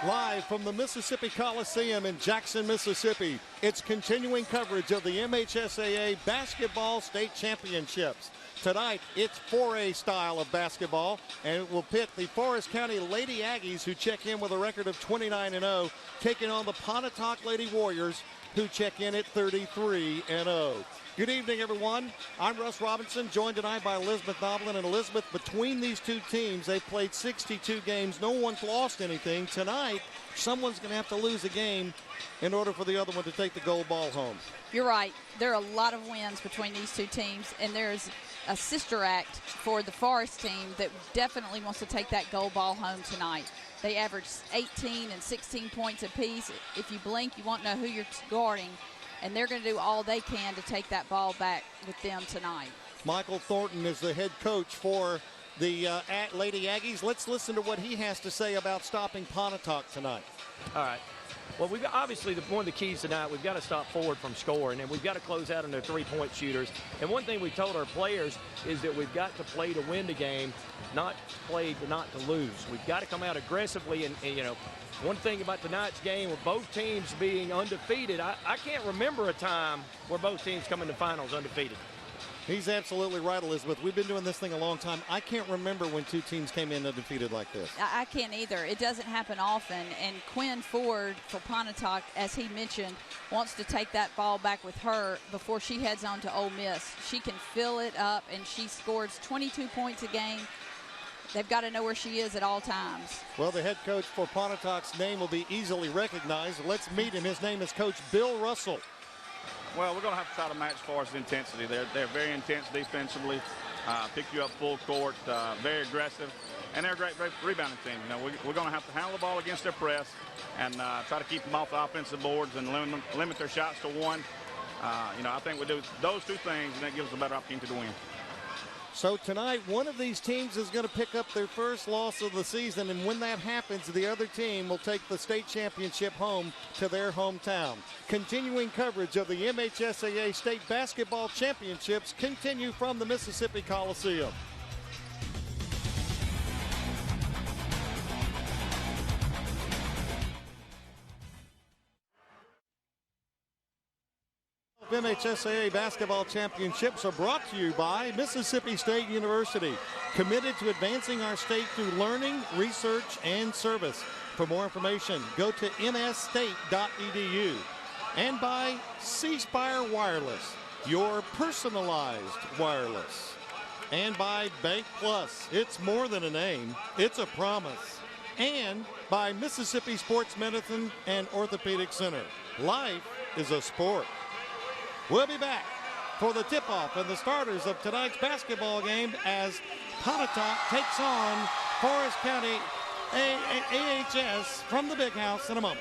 Live from the Mississippi Coliseum in Jackson, Mississippi, it's continuing coverage of the MHSAA Basketball State Championships. Tonight, it's 4A style of basketball, and it will pit the Forrest County Lady Aggies, who check in with a record of 29-0, taking on the Pontotoc Lady Warriors, who check in at 33-0. Good evening, everyone. I'm Russ Robinson, joined tonight by Elizabeth Noblin. And Elizabeth, between these two teams, they've played 62 games. No one's lost anything. Tonight, someone's going to have to lose a game in order for the other one to take the gold ball home. You're right. There are a lot of wins between these two teams, and there's a sister act for the Forrest team that definitely wants to take that gold ball home tonight. They average 18 and 16 points apiece. If you blink, you won't know who you're guarding. And they're going to do all they can to take that ball back with them tonight. Michael Thornton is the head coach for the Lady Aggies. Let's listen to what he has to say about stopping Pontotoc tonight. All right. Well, we've obviously one of the keys tonight, we've got to stop forward from scoring, and we've got to close out on their three-point shooters. And one thing we told our players is that we've got to play to win the game, not play not to lose. We've got to come out aggressively, and you know, one thing about tonight's game, with both teams being undefeated, I can't remember a time where both teams come in the finals undefeated. He's absolutely right, Elizabeth. We've been doing this thing a long time. I can't remember when two teams came in undefeated like this. I can't either. It doesn't happen often. And Quinn Ford for Pontotoc, as he mentioned, wants to take that ball back with her before she heads on to Ole Miss. She can fill it up, and she scores 22 points a game. They've got to know where she is at all times. Well, the head coach for Pontotoc's name will be easily recognized. Let's meet him. His name is Coach Bill Russell. Well, we're going to have to try to match Forrest's intensity. They're very intense defensively, pick you up full court, very aggressive, and they're a great rebounding team. You know, we're going to have to handle the ball against their press and try to keep them off the offensive boards and limit their shots to one. You know, I think we do those two things, and that gives us a better opportunity to win. So tonight, one of these teams is going to pick up their first loss of the season, and when that happens, the other team will take the state championship home to their hometown. Continuing coverage of the MHSAA State Basketball Championships continue from the Mississippi Coliseum. MHSAA Basketball Championships are brought to you by Mississippi State University, committed to advancing our state through learning, research, and service. For more information, go to msstate.edu. And by C Spire Wireless, your personalized wireless. And by Bank Plus, it's more than a name, it's a promise. And by Mississippi Sports Medicine and Orthopedic Center. Life is a sport. We'll be back for the tip-off and the starters of tonight's basketball game as Pontotoc takes on Forrest County AHS from the Big House in a moment.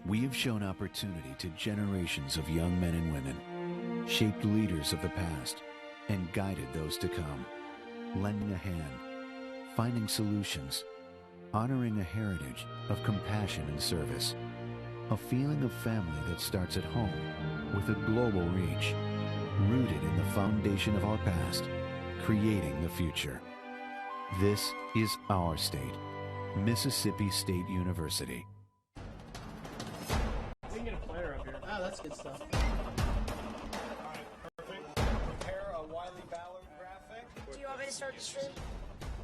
We have shown opportunity to generations of young men and women, shaped leaders of the past, and guided those to come, lending a hand, finding solutions, honoring a heritage of compassion and service. A feeling of family that starts at home with a global reach, rooted in the foundation of our past, creating the future. This is our state, Mississippi State University. We can get a player up here. Oh, that's good stuff. All right, perfect. Prepare a Wiley Ballard graphic. Do you want me to start the stream?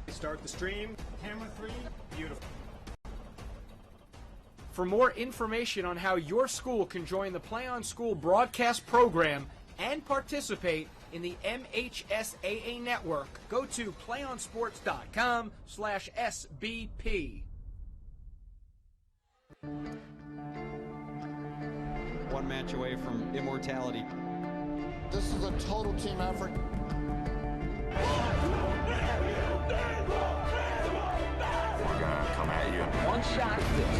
Start the stream. Camera 3. Beautiful. For more information on how your school can join the Play on School broadcast program and participate in the MHSAA network, go to playonsports.com/SBP. One match away from immortality. This is a total team effort. We're gonna come at you. One shot at this.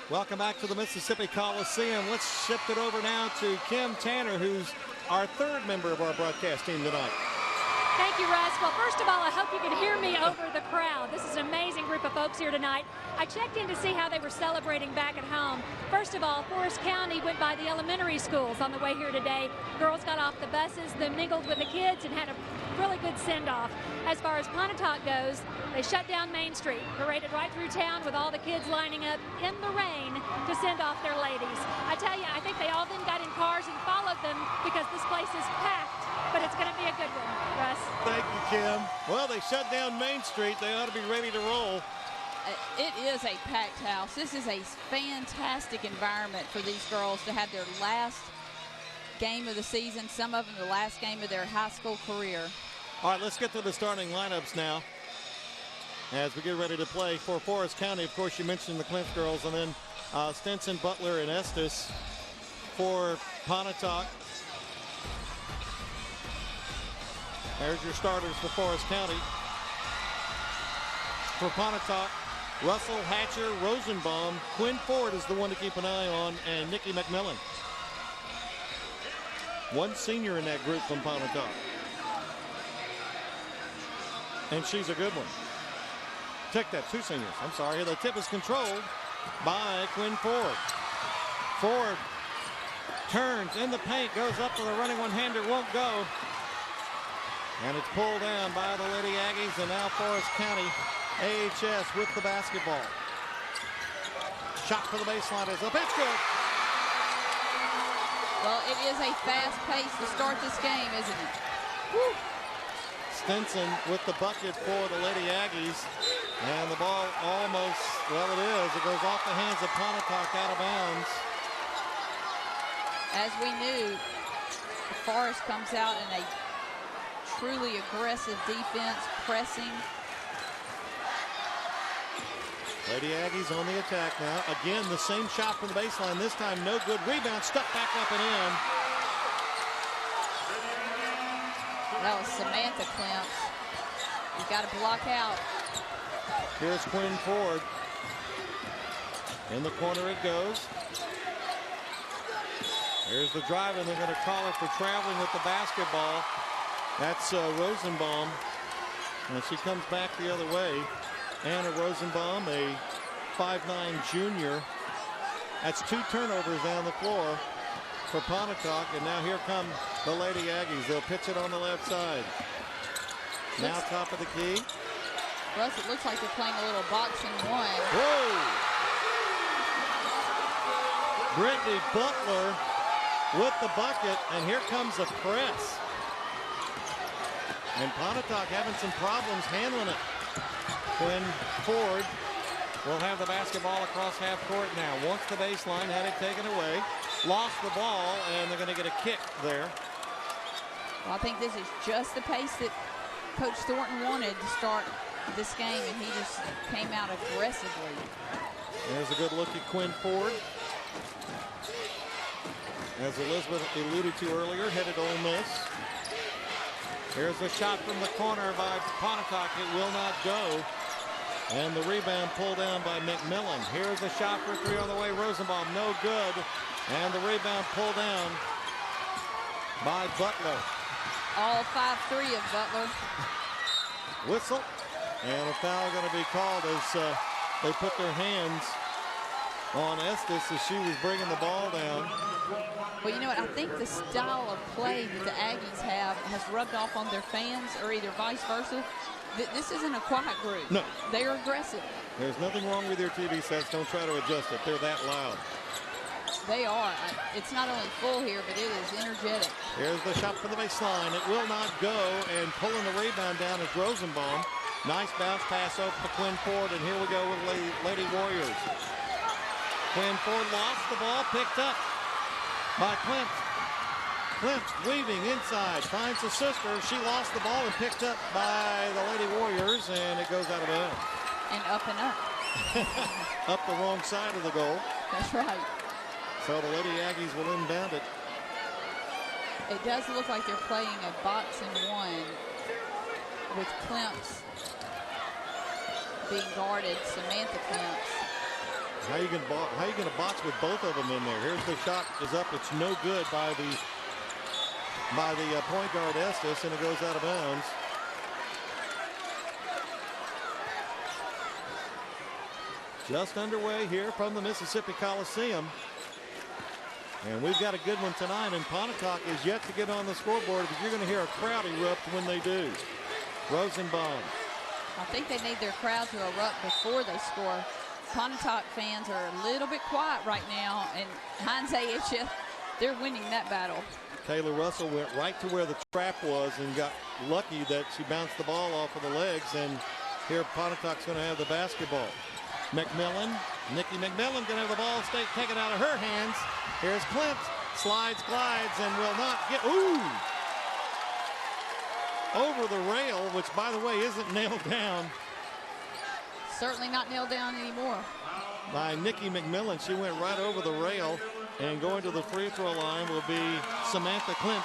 Welcome back to the Mississippi Coliseum. Let's shift it over now to Kim Tanner, who's our third member of our broadcast team tonight. Thank you, Russ. Well, first of all, I hope you can hear me over the crowd. This is an amazing group of folks here tonight. I checked in to see how they were celebrating back at home. First of all, Forrest County went by the elementary schools on the way here today. Girls got off the buses, then mingled with the kids and had a really good send-off. As far as Pontotoc goes, they shut down Main Street, paraded right through town with all the kids lining up in the rain to send off their ladies. I tell you, I think they all then got in cars and followed them because this place is packed, but it's going to be a good one, Russ. Thank you, Kim. Well, they shut down Main Street. They ought to be ready to roll. It is a packed house. This is a fantastic environment for these girls to have their last game of the season, some of them the last game of their high school career. All right, let's get to the starting lineups now as we get ready to play for Forrest County. Of course, you mentioned the Clint girls, and then Stinson, Butler, and Estes for Pontotoc. There's your starters for Forrest County. For Pontotoc, Russell, Hatcher, Rosenbaum. Quinn Ford is the one to keep an eye on, and Nikki McMillan. One senior in that group from Pontotoc. And she's a good one. Take that, two seniors. I'm sorry. The tip is controlled by Quinn Ford. Ford turns in the paint, goes up to the running one-hander, won't go. And it's pulled down by the Lady Aggies, and now Forrest County AHS with the basketball. Shot for the baseline is up. It's good. Well, it is a fast pace to start this game, isn't it? Woo. Stinson with the bucket for the Lady Aggies. And the ball almost, well, it is. It goes off the hands of Pontotoc out of bounds. As we knew, Forrest comes out in a truly aggressive defense, pressing. Lady Aggies on the attack now. Again, the same shot from the baseline. This time, no good. Rebound, stuck back up and in. That was Samantha Klemps. You got to block out. Here's Quinn Ford. In the corner it goes. Here's the drive, and they're going to call her for traveling with the basketball. That's Rosenbaum. And she comes back the other way. Anna Rosenbaum, a 5'9" junior. That's two turnovers down the floor for Pontotoc. And now here come the Lady Aggies. They'll pitch it on the left side. Now top of the key. Russ, it looks like they're playing a little boxing one. Whoa! Brittany Butler with the bucket, and here comes a press. And Pontotoc having some problems handling it. Quinn Ford will have the basketball across half court now. Wants the baseline, had it taken away. Lost the ball, and they're going to get a kick there. Well, I think this is just the pace that Coach Thornton wanted to start this game, and he just came out aggressively. There's a good look at Quinn Ford. As Elizabeth alluded to earlier, headed to Ole Miss. Here's a shot from the corner by Pontotoc. It will not go. And the rebound pulled down by McMillan. Here's a shot for three on the way. Rosenbaum, no good. And the rebound pulled down by Butler. All 5-3 of Butler. Whistle. And a foul going to be called as they put their hands on Estes as she was bringing the ball down. Well, you know what? I think the style of play that the Aggies have has rubbed off on their fans, or either vice versa. This isn't a quiet group. No. They're aggressive. There's nothing wrong with your TV sets. Don't try to adjust it. They're that loud. They are. It's not only full here, but it is energetic. Here's the shot for the baseline. It will not go, and pulling the rebound down is Rosenbaum. Nice bounce pass over to Quinn Ford, and here we go with Lady Warriors. Quinn Ford lost the ball, picked up by Clint. Clint weaving inside, finds a sister. She lost the ball and picked up by the Lady Warriors, and it goes out of bounds. And up and up. Up the wrong side of the goal. That's right. So the Lady Aggies will inbound it. It does look like they're playing a boxing one with Klemps being guarded, Samantha Klemps. How you going to box with both of them in there? Here's the shot is up. It's no good by the point guard Estes, and it goes out of bounds. Just underway here from the Mississippi Coliseum. And we've got a good one tonight, and Pontotoc is yet to get on the scoreboard, but you're going to hear a crowd erupt when they do. Rosenbaum. I think they need their crowd to erupt before they score. Pontotoc fans are a little bit quiet right now, and Heinz AHF, they're winning that battle. Kayla Russell went right to where the trap was and got lucky that she bounced the ball off of the legs, and here Pontotoc's going to have the basketball. McMillan, Nikki McMillan going to have the ball taken out of her hands. Here's Clint, slides, glides, and will not get, over the rail, which by the way isn't nailed down. Certainly not nailed down anymore. By Nikki McMillan, she went right over the rail, and going to the free throw line will be Samantha Clint.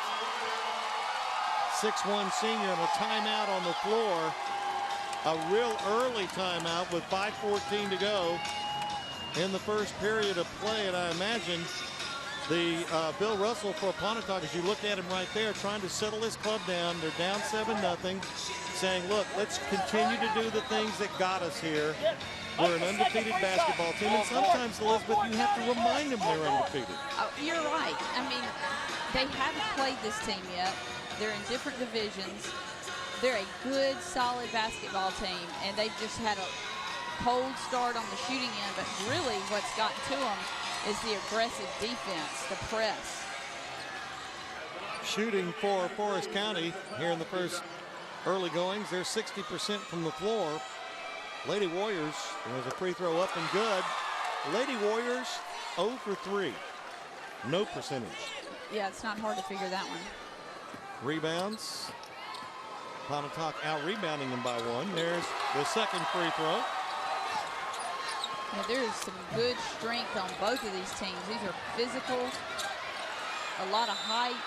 6'1" senior, and a timeout on the floor. A real early timeout with 5:14 to go in the first period of play, and I imagine the Bill Russell for Pontotoc, as you look at him right there, trying to settle his club down. They're down 7-0, saying, look, let's continue to do the things that got us here. We're an undefeated basketball team, and sometimes, Elizabeth, you have to remind them they're undefeated. Oh, you're right. I mean, they haven't played this team yet. They're in different divisions. They're a good, solid basketball team, and they've just had a cold start on the shooting end, but really what's gotten to them is the aggressive defense, the press. Shooting for Forrest County here in the first early goings, they're 60% from the floor. Lady Warriors, there's a free throw up and good. Lady Warriors 0 for 3. No percentage. Yeah, it's not hard to figure that one. Rebounds. Pontotoc out rebounding them by one. There's the second free throw. Yeah, there is some good strength on both of these teams. These are physical, a lot of height.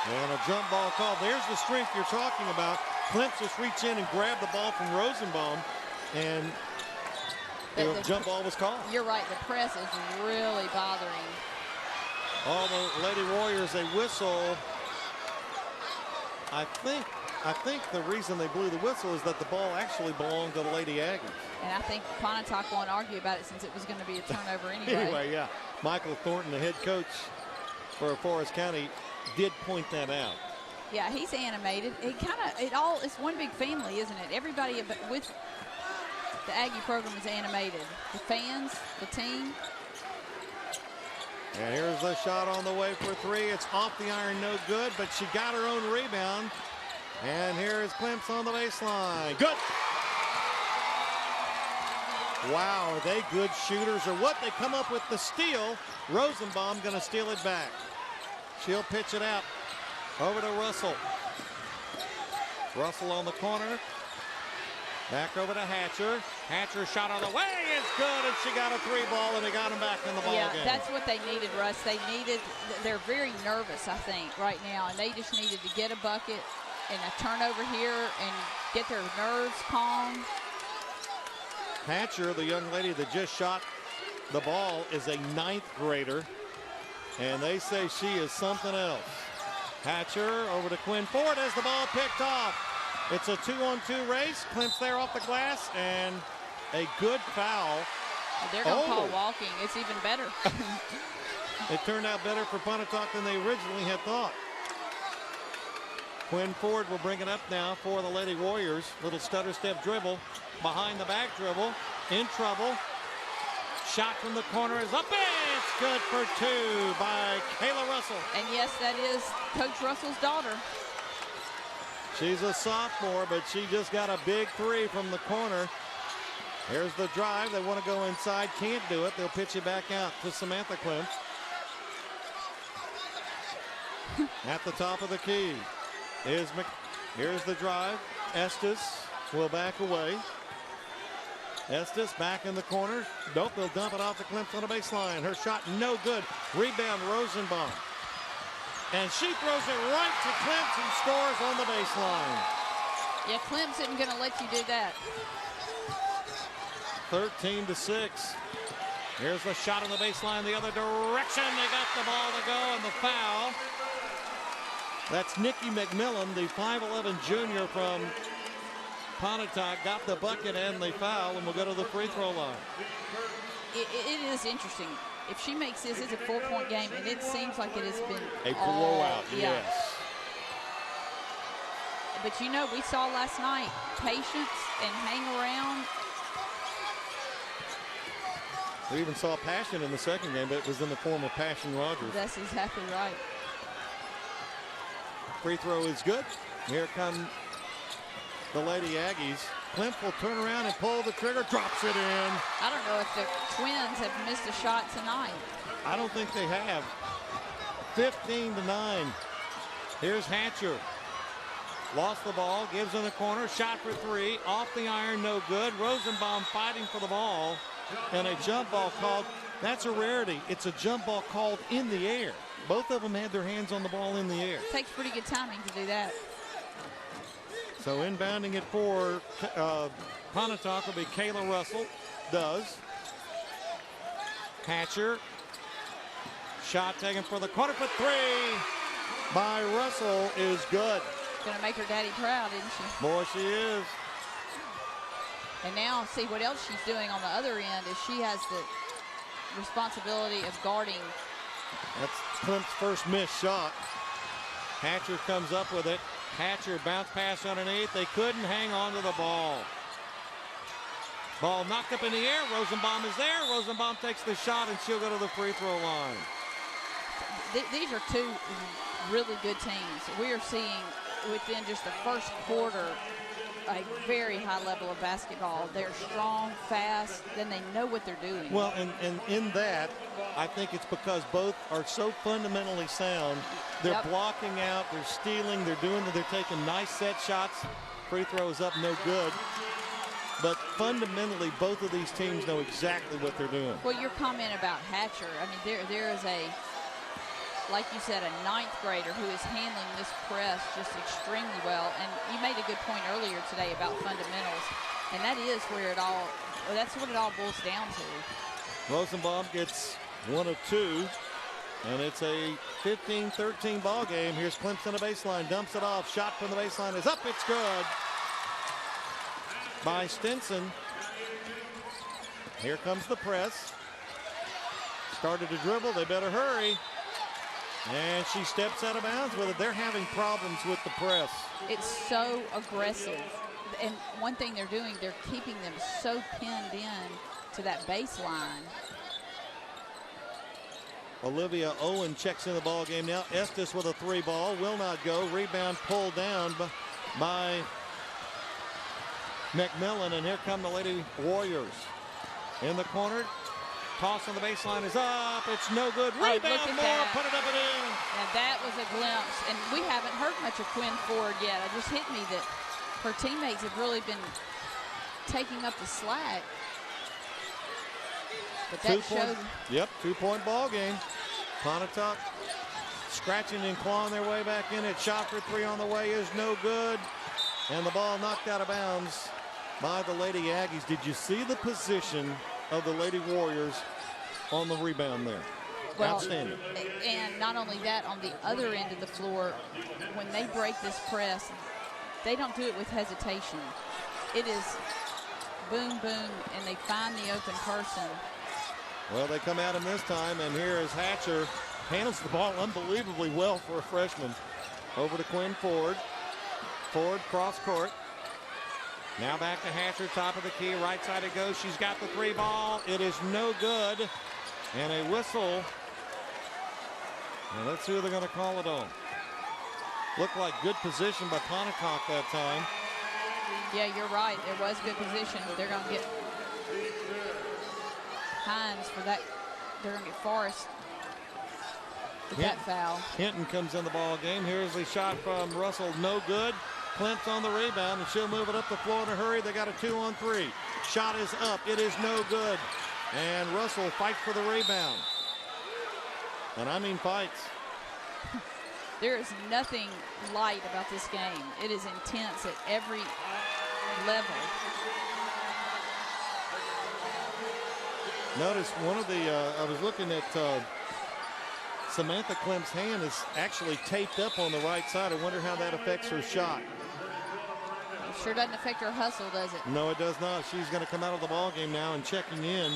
And a jump ball call. There's the strength you're talking about. Clint just reached in and grabbed the ball from Rosenbaum, and the jump ball was called. You're right, the press is really bothering. All the Lady Warriors, they whistle. I think the reason they blew the whistle is that the ball actually belonged to the Lady Aggies. And I think Pontotoc won't argue about it since it was going to be a turnover anyway. Anyway, yeah. Michael Thornton, the head coach for Forrest County, did point that out. Yeah, he's animated. It's one big family, isn't it? Everybody with the Aggie program is animated. The fans, the team. And here's the shot on the way for three. It's off the iron, no good, but she got her own rebound. And here is Clemps on the baseline. Good. Wow, are they good shooters or what? They come up with the steal. Rosenbaum going to steal it back. She'll pitch it out over to Russell. Russell on the corner. Back over to Hatcher. Hatcher shot on the way is good, and she got a three ball, and they got him back in the ball game. Yeah, that's what they needed, Russ. They're very nervous, I think, right now, and they just needed to get a bucket and a turnover here and get their nerves calm. Hatcher, the young lady that just shot the ball, is a 9th grader, and they say she is something else. Hatcher over to Quinn Ford as the ball picked off. It's a 2-on-2 race. Clemps there off the glass, and a good foul. They're going to call walking. It's even better. It turned out better for Pontotoc than they originally had thought. Quinn Ford will bring it up now for the Lady Warriors. Little stutter step dribble. Behind the back dribble. In trouble. Shot from the corner is up. It's good for two by Kayla Russell. And yes, that is Coach Russell's daughter. She's a sophomore, but she just got a big three from the corner. Here's the drive. They want to go inside. Can't do it. They'll pitch it back out to Samantha Clemps. At the top of the key is here's the drive. Estes will back away. Estes back in the corner. Nope, they'll dump it off to Clemps on the baseline. Her shot no good. Rebound Rosenbaum. And she throws it right to Clemps and scores on the baseline. Yeah, Clemps isn't going to let you do that. 13-6. Here's the shot on the baseline the other direction. They got the ball to go and the foul. That's Nikki McMillan, the 5'11 junior from Pontotoc got the bucket and the foul, and will go to the free throw line. It is interesting. If she makes this, it's a 4-point game, and it seems like it has been a blowout. Yeah. Yes. But you know, we saw last night patience and hang around. We even saw passion in the second game, but it was in the form of Passion Rogers. That's exactly right. Free throw is good. Here come the Lady Aggies. Klimt will turn around and pull the trigger, drops it in. I don't know if the Twins have missed a shot tonight. I don't think they have. 15-9. Here's Hatcher. Lost the ball, gives in the corner, shot for three, off the iron, no good. Rosenbaum fighting for the ball, and a jump ball called. That's a rarity. It's a jump ball called in the air. Both of them had their hands on the ball in the air. Takes pretty good timing to do that. So inbounding it for Pontotoc will be Kayla Russell. Does. Hatcher. Shot taken for the corner for three by Russell is good. Going to make her daddy proud, isn't she? Boy, she is. And now see what else she's doing on the other end is she has the responsibility of guarding. That's Klimt's first missed shot. Hatcher comes up with it. Hatcher bounce pass underneath. They couldn't hang on to the ball. Ball knocked up in the air. Rosenbaum is there. Rosenbaum takes the shot, and she'll go to the free throw line. These are two really good teams. We are seeing within just the first quarter a very high level of basketball. They're strong, fast, then they know what they're doing. Well, and in that, I think it's because both are so fundamentally sound. They're blocking out, they're stealing, they're taking nice set shots. Free throws up, no good. But fundamentally, both of these teams know exactly what they're doing. Well, your comment about Hatcher, I mean, there is a, like you said, a ninth grader who is handling this press just extremely well. And you made a good point earlier today about fundamentals. And that is where that's what it all boils down to. Rosenbaum gets one of two. And it's a 15-13 ball game. Here's Klimt on the baseline, dumps it off. Shot from the baseline is up, it's good. By Stinson. Here comes the press. Started to dribble, they better hurry. And she steps out of bounds with it. They're having problems with the press. It's so aggressive. And one thing they're doing, they're keeping them so pinned in to that baseline. Olivia Owen checks in the ball game now. Estes with a three ball, will not go. Rebound pulled down by McMillan, and here come the Lady Warriors. In the corner, toss on the baseline is up. It's no good. Rebound, Moore, put it up and in. And that was a glimpse. And we haven't heard much of Quinn Ford yet. It just hit me that her teammates have really been taking up the slack. But that showed. Yep, 2-point ball game. Pontotoc scratching and clawing their way back in. It shot for three on the way is no good. And the ball knocked out of bounds by the Lady Aggies. Did you see the position of the Lady Warriors on the rebound there? Well, outstanding. And not only that, on the other end of the floor, when they break this press, they don't do it with hesitation. It is boom, boom, and they find the open person. Well, they come at him this time, and here is Hatcher. Handles the ball unbelievably well for a freshman. Over to Quinn Ford. Ford cross court. Now back to Hatcher, top of the key. Right side it goes. She's got the three ball. It is no good. And a whistle. And let's see who they're going to call it on. Looked like good position by Pontotoc that time. Yeah, you're right. There was good position. They're going to get Hines for that. They're going to get Forrest with that foul. Hinton comes in the ball game. Here's the shot from Russell. No good. Klimt's on the rebound, and she'll move it up the floor in a hurry. They got a 2-on-3. Shot is up. It is no good. And Russell fights for the rebound. And I mean fights. There is nothing light about this game. It is intense at every level. Notice one of the, I was looking at Samantha Klimt's hand is actually taped up on the right side. I wonder how that affects her shot. Sure doesn't affect her hustle, does it? No, it does not. She's going to come out of the ball game now, and checking in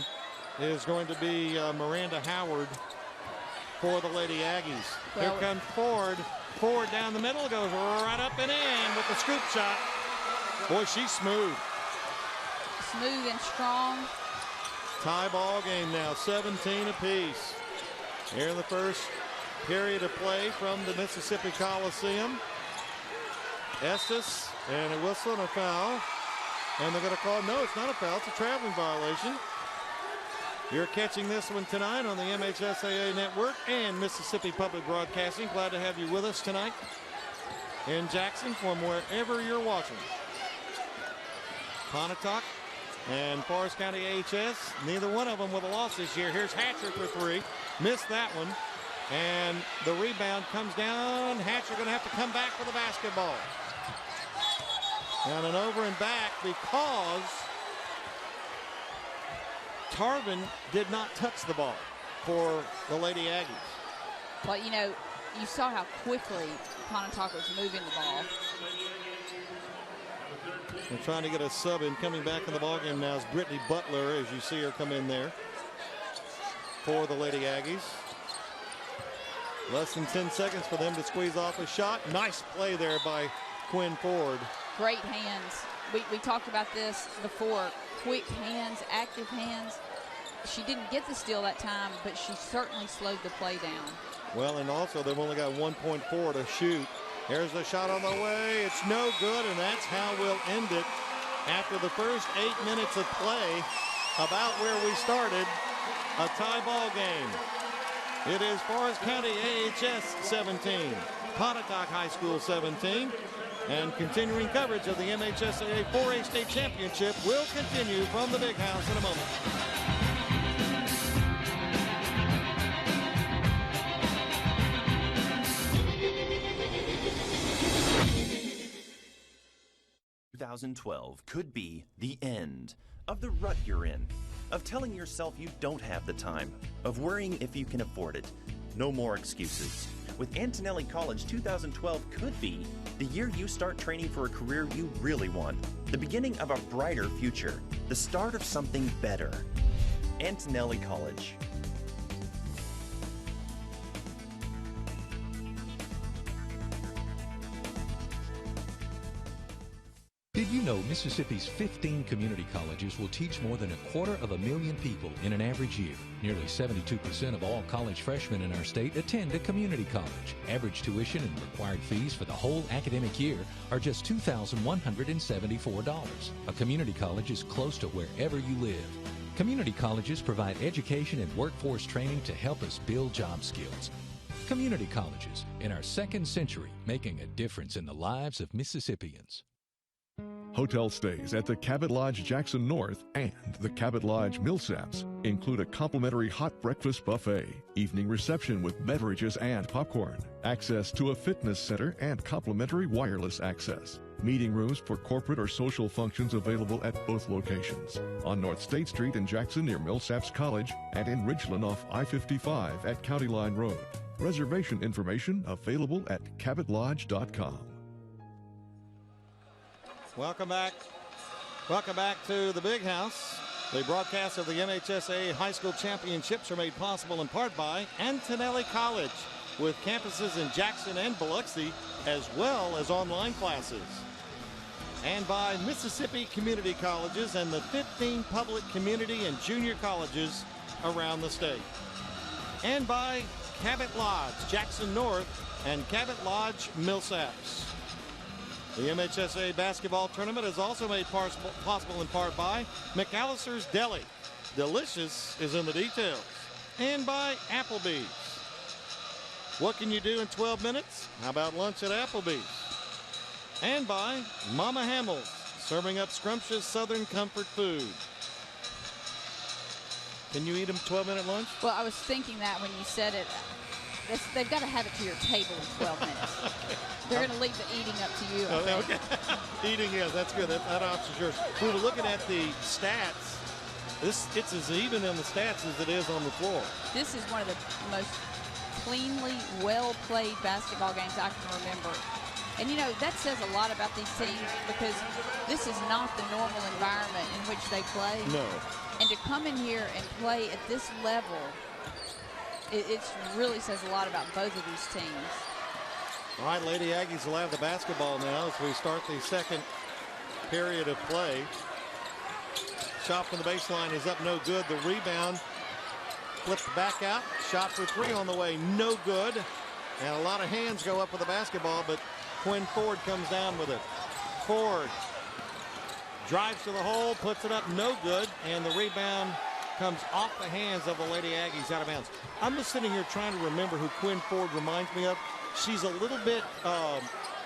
is going to be Miranda Howard for the Lady Aggies. Here comes Ford. Ford down the middle, goes right up and in with the scoop shot. Boy, she's smooth. Smooth and strong. Tie ball game now, 17 apiece. Here in the first period of play from the Mississippi Coliseum. Estes and a whistle and a foul. And they're going to call, no, it's not a foul, it's a traveling violation. You're catching this one tonight on the MHSAA Network and Mississippi Public Broadcasting. Glad to have you with us tonight in Jackson from wherever you're watching. Pontotoc and Forrest County AHS, neither one of them with a loss this year. Here's Hatcher for three. Missed that one. And the rebound comes down. Hatcher going to have to come back for the basketball. And an over and back because Tarvin did not touch the ball for the Lady Aggies. Well, you know, you saw how quickly Pontotoc was moving the ball. They're trying to get a sub in. Coming back in the ballgame now is Brittany Butler, as you see her come in there for the Lady Aggies. Less than 10 seconds for them to squeeze off a shot. Nice play there by Quinn Ford. Great hands. We talked about this before. Quick hands, active hands. She didn't get the steal that time, but she certainly slowed the play down. Well, and also they've only got 1.4 to shoot. Here's the shot on the way. It's no good, and that's how we'll end it after the first 8 minutes of play. About where we started, a tie ball game. It is Forrest County AHS 17, Pontotoc High School 17, and continuing coverage of the MHSAA 4A State Championship will continue from the Big House in a moment. ...2012 could be the end of the rut you're in, of telling yourself you don't have the time, of worrying if you can afford it. No more excuses. With Antonelli College, 2012 could be the year you start training for a career you really want, the beginning of a brighter future, the start of something better. Antonelli College. Did you know Mississippi's 15 community colleges will teach more than 250,000 people in an average year? Nearly 72% of all college freshmen in our state attend a community college. Average tuition and required fees for the whole academic year are just $2,174. A community college is close to wherever you live. Community colleges provide education and workforce training to help us build job skills. Community colleges, in our second century, making a difference in the lives of Mississippians. Hotel stays at the Cabot Lodge Jackson North and the Cabot Lodge Millsaps include a complimentary hot breakfast buffet, evening reception with beverages and popcorn, access to a fitness center and complimentary wireless access, meeting rooms for corporate or social functions available at both locations, on North State Street in Jackson near Millsaps College and in Ridgeland off I-55 at County Line Road. Reservation information available at cabotlodge.com. Welcome back. Welcome back to the Big House. The broadcasts of the MHSAA High School Championships are made possible in part by Antonelli College, with campuses in Jackson and Biloxi, as well as online classes. And by Mississippi Community Colleges and the 15 public community and junior colleges around the state. And by Cabot Lodge, Jackson North, and Cabot Lodge, Millsaps. The MHSAA basketball tournament is also made possible in part by McAllister's Deli. Delicious is in the details. And by Applebee's. What can you do in 12 minutes? How about lunch at Applebee's? And by Mama Hamill's, serving up scrumptious Southern comfort food. Can you eat a 12-minute lunch? Well, I was thinking that when you said it. They've got to have it to your table in 12 minutes. They're going to leave the eating up to you. Okay. Eating, yeah, that's good. That option's yours. We were looking at the stats. It's as even in the stats as it is on the floor. This is one of the most cleanly, well-played basketball games I can remember. And, you know, that says a lot about these teams because this is not the normal environment in which they play. No. And to come in here and play at this level, it really says a lot about both of these teams. All right, Lady Aggies will have the basketball now as we start the second period of play. Shot from the baseline is up, no good. The rebound flipped back out. Shot for three on the way, no good. And a lot of hands go up with the basketball, but Quinn Ford comes down with it. Ford drives to the hole, puts it up, no good. And the rebound comes off the hands of the Lady Aggies, out of bounds. I'm just sitting here trying to remember who Quinn Ford reminds me of. She's a little bit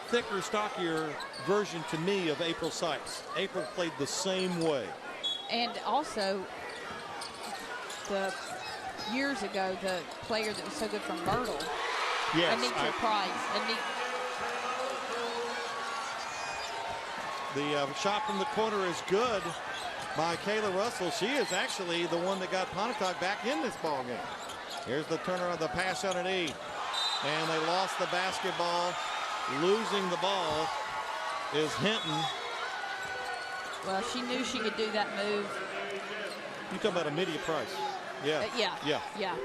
thicker, stockier version to me of April Sykes. April played the same way. And also, years ago, the player that was so good from Myrtle, yes, Anitra Price. The shot from the corner is good by Kayla Russell. She is actually the one that got Pontotoc back in this ball game. Here's the turner on the pass underneath. And they lost the basketball. Losing the ball is Hinton. Well, she knew she could do that move. You talking about Amelia Price? Yeah. Yeah.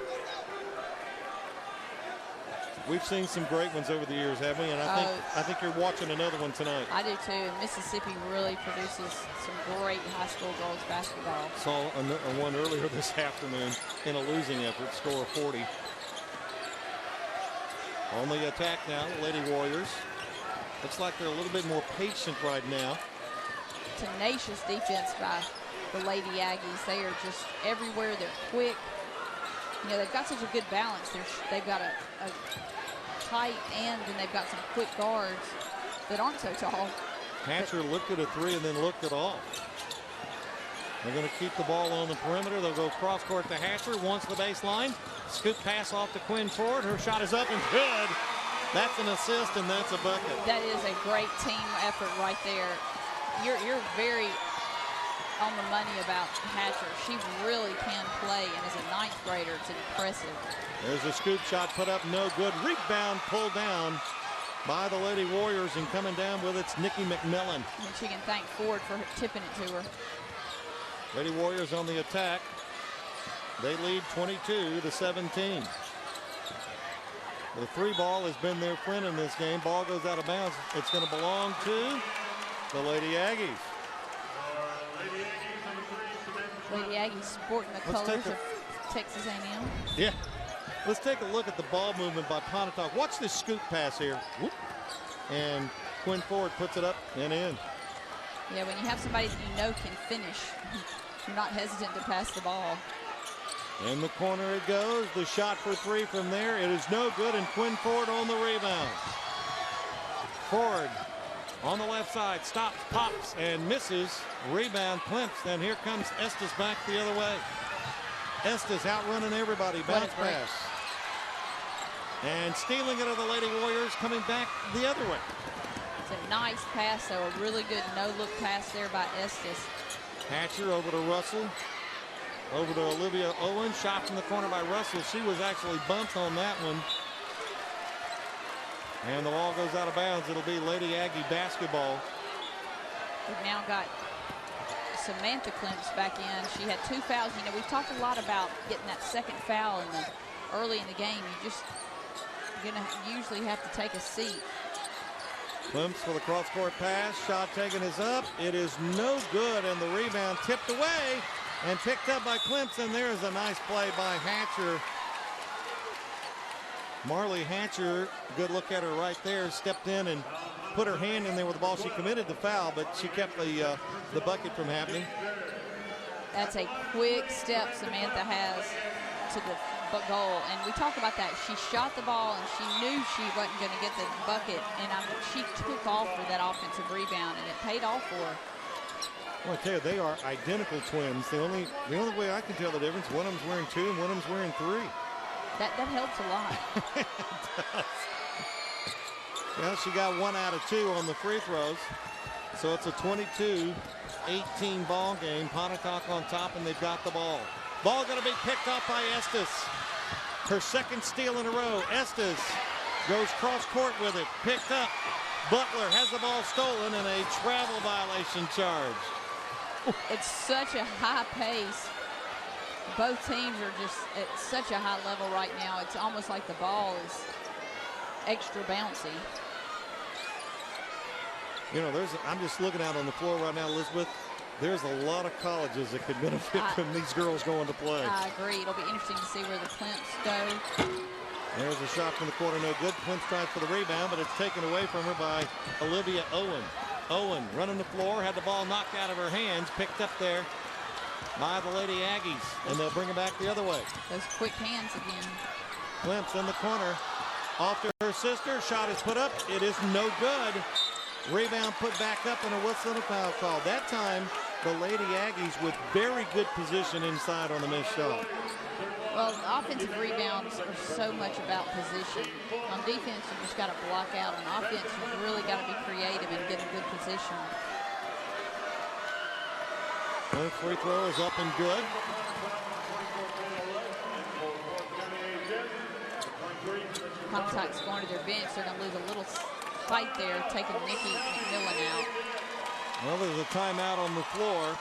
We've seen some great ones over the years, haven't we? And I think you're watching another one tonight. I do too. And Mississippi really produces some great high school girls basketball. Saw a one earlier this afternoon in a losing effort, score of 40. On the attack now, the Lady Warriors. Looks like they're a little bit more patient right now. Tenacious defense by the Lady Aggies. They are just everywhere. They're quick. You know, they've got such a good balance. They've got a tight end, and they've got some quick guards that aren't so tall. Hatcher looked at a three and then looked it off. They're going to keep the ball on the perimeter. They'll go cross court to Hatcher. Wants the baseline. Scoop pass off to Quinn Ford. Her shot is up and good. That's an assist, and that's a bucket. That is a great team effort right there. You're very on the money about Hatcher. She really can play, and as a ninth grader, it's impressive. There's a scoop shot put up, no good. Rebound pulled down by the Lady Warriors, and coming down with it's Nikki McMillan. And she can thank Ford for tipping it to her. Lady Warriors on the attack. They lead 22-17. The three ball has been their friend in this game. Ball goes out of bounds. It's going to belong to the Lady Aggies. Lady Aggies sporting the colors of Texas A&M. Yeah. Let's take a look at the ball movement by Pontotoc. Watch this scoop pass here. Whoop. And Quinn Ford puts it up and in. Yeah, when you have somebody that you know can finish, you're not hesitant to pass the ball. In the corner it goes. The shot for three from there. It is no good, and Quinn Ford on the rebound. Ford on the left side, stops, pops, and misses. Rebound, Klimps, and here comes Estes back the other way. Estes outrunning everybody. Bounce pass. And stealing it of the Lady Warriors, coming back the other way. It's a nice pass, though. A really good no-look pass there by Estes. Hatcher over to Russell. Over to Olivia Owen. Shot from the corner by Russell. She was actually bumped on that one. And the ball goes out of bounds. It'll be Lady Aggie basketball. We've now got Samantha Klimps back in. She had 2 fouls. You know, we've talked a lot about getting that second foul early in the game. You're going to usually have to take a seat. Klimps for the cross-court pass. Shot taken is up. It is no good, and the rebound tipped away and picked up by Klimps, and there is a nice play by Hatcher. Marley Hatcher, good look at her right there, stepped in and put her hand in there with the ball. She committed the foul, but she kept the bucket from happening. That's a quick step Samantha has to the goal, and we talk about that. She shot the ball, and she knew she wasn't going to get the bucket, and she took off for that offensive rebound, and it paid off for her. Well, I tell you, they are identical twins. The only way I can tell the difference, one of them's wearing 2 and one of them's wearing 3. That helps a lot. It does. Well, she got 1 out of 2 on the free throws. So it's a 22-18 ball game. Pontotoc on top, and they've got the ball. Ball going to be picked up by Estes. Her second steal in a row. Estes goes cross court with it. Picked up Butler has the ball stolen and a travel violation charge. It's such a high pace. Both teams are just at such a high level right now. It's almost like the ball is extra bouncy. You know, I'm just looking out on the floor right now, Elizabeth. There's a lot of colleges that could benefit from these girls going to play. I agree. It'll be interesting to see where the Clemps go. There's a shot from the corner, no good. Clemps tries for the rebound, but it's taken away from her by Olivia Owen. Owen running the floor, had the ball knocked out of her hands, picked up there by the Lady Aggies, and they'll bring it back the other way. Those quick hands again. Clemps in the corner, off to her sister. Shot is put up. It is no good. Rebound put back up and a whistle and a foul call. That time, the Lady Aggies with very good position inside on the missed shot. Well, offensive rebounds are so much about position. On defense, you just got to block out. On offense, you've really got to be creative and get a good position. The free throw is up and good. Pontotoc's going to their bench. They're going to lose a little fight there, taking Nikki McMillan out. Well, there's a timeout on the floor.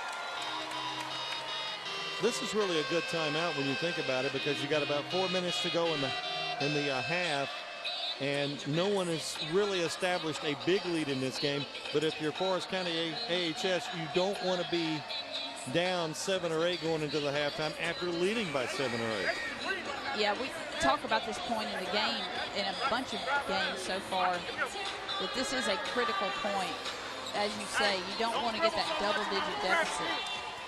This is really a good timeout when you think about it, because you got about 4 minutes to go in the half, and no one has really established a big lead in this game. But if you're Forrest County AHS, you don't want to be down 7 or 8 going into the halftime after leading by 7 or 8. Yeah, we talk about this point in the game in a bunch of games so far, that this is a critical point. As you say, you don't want to get that double-digit deficit.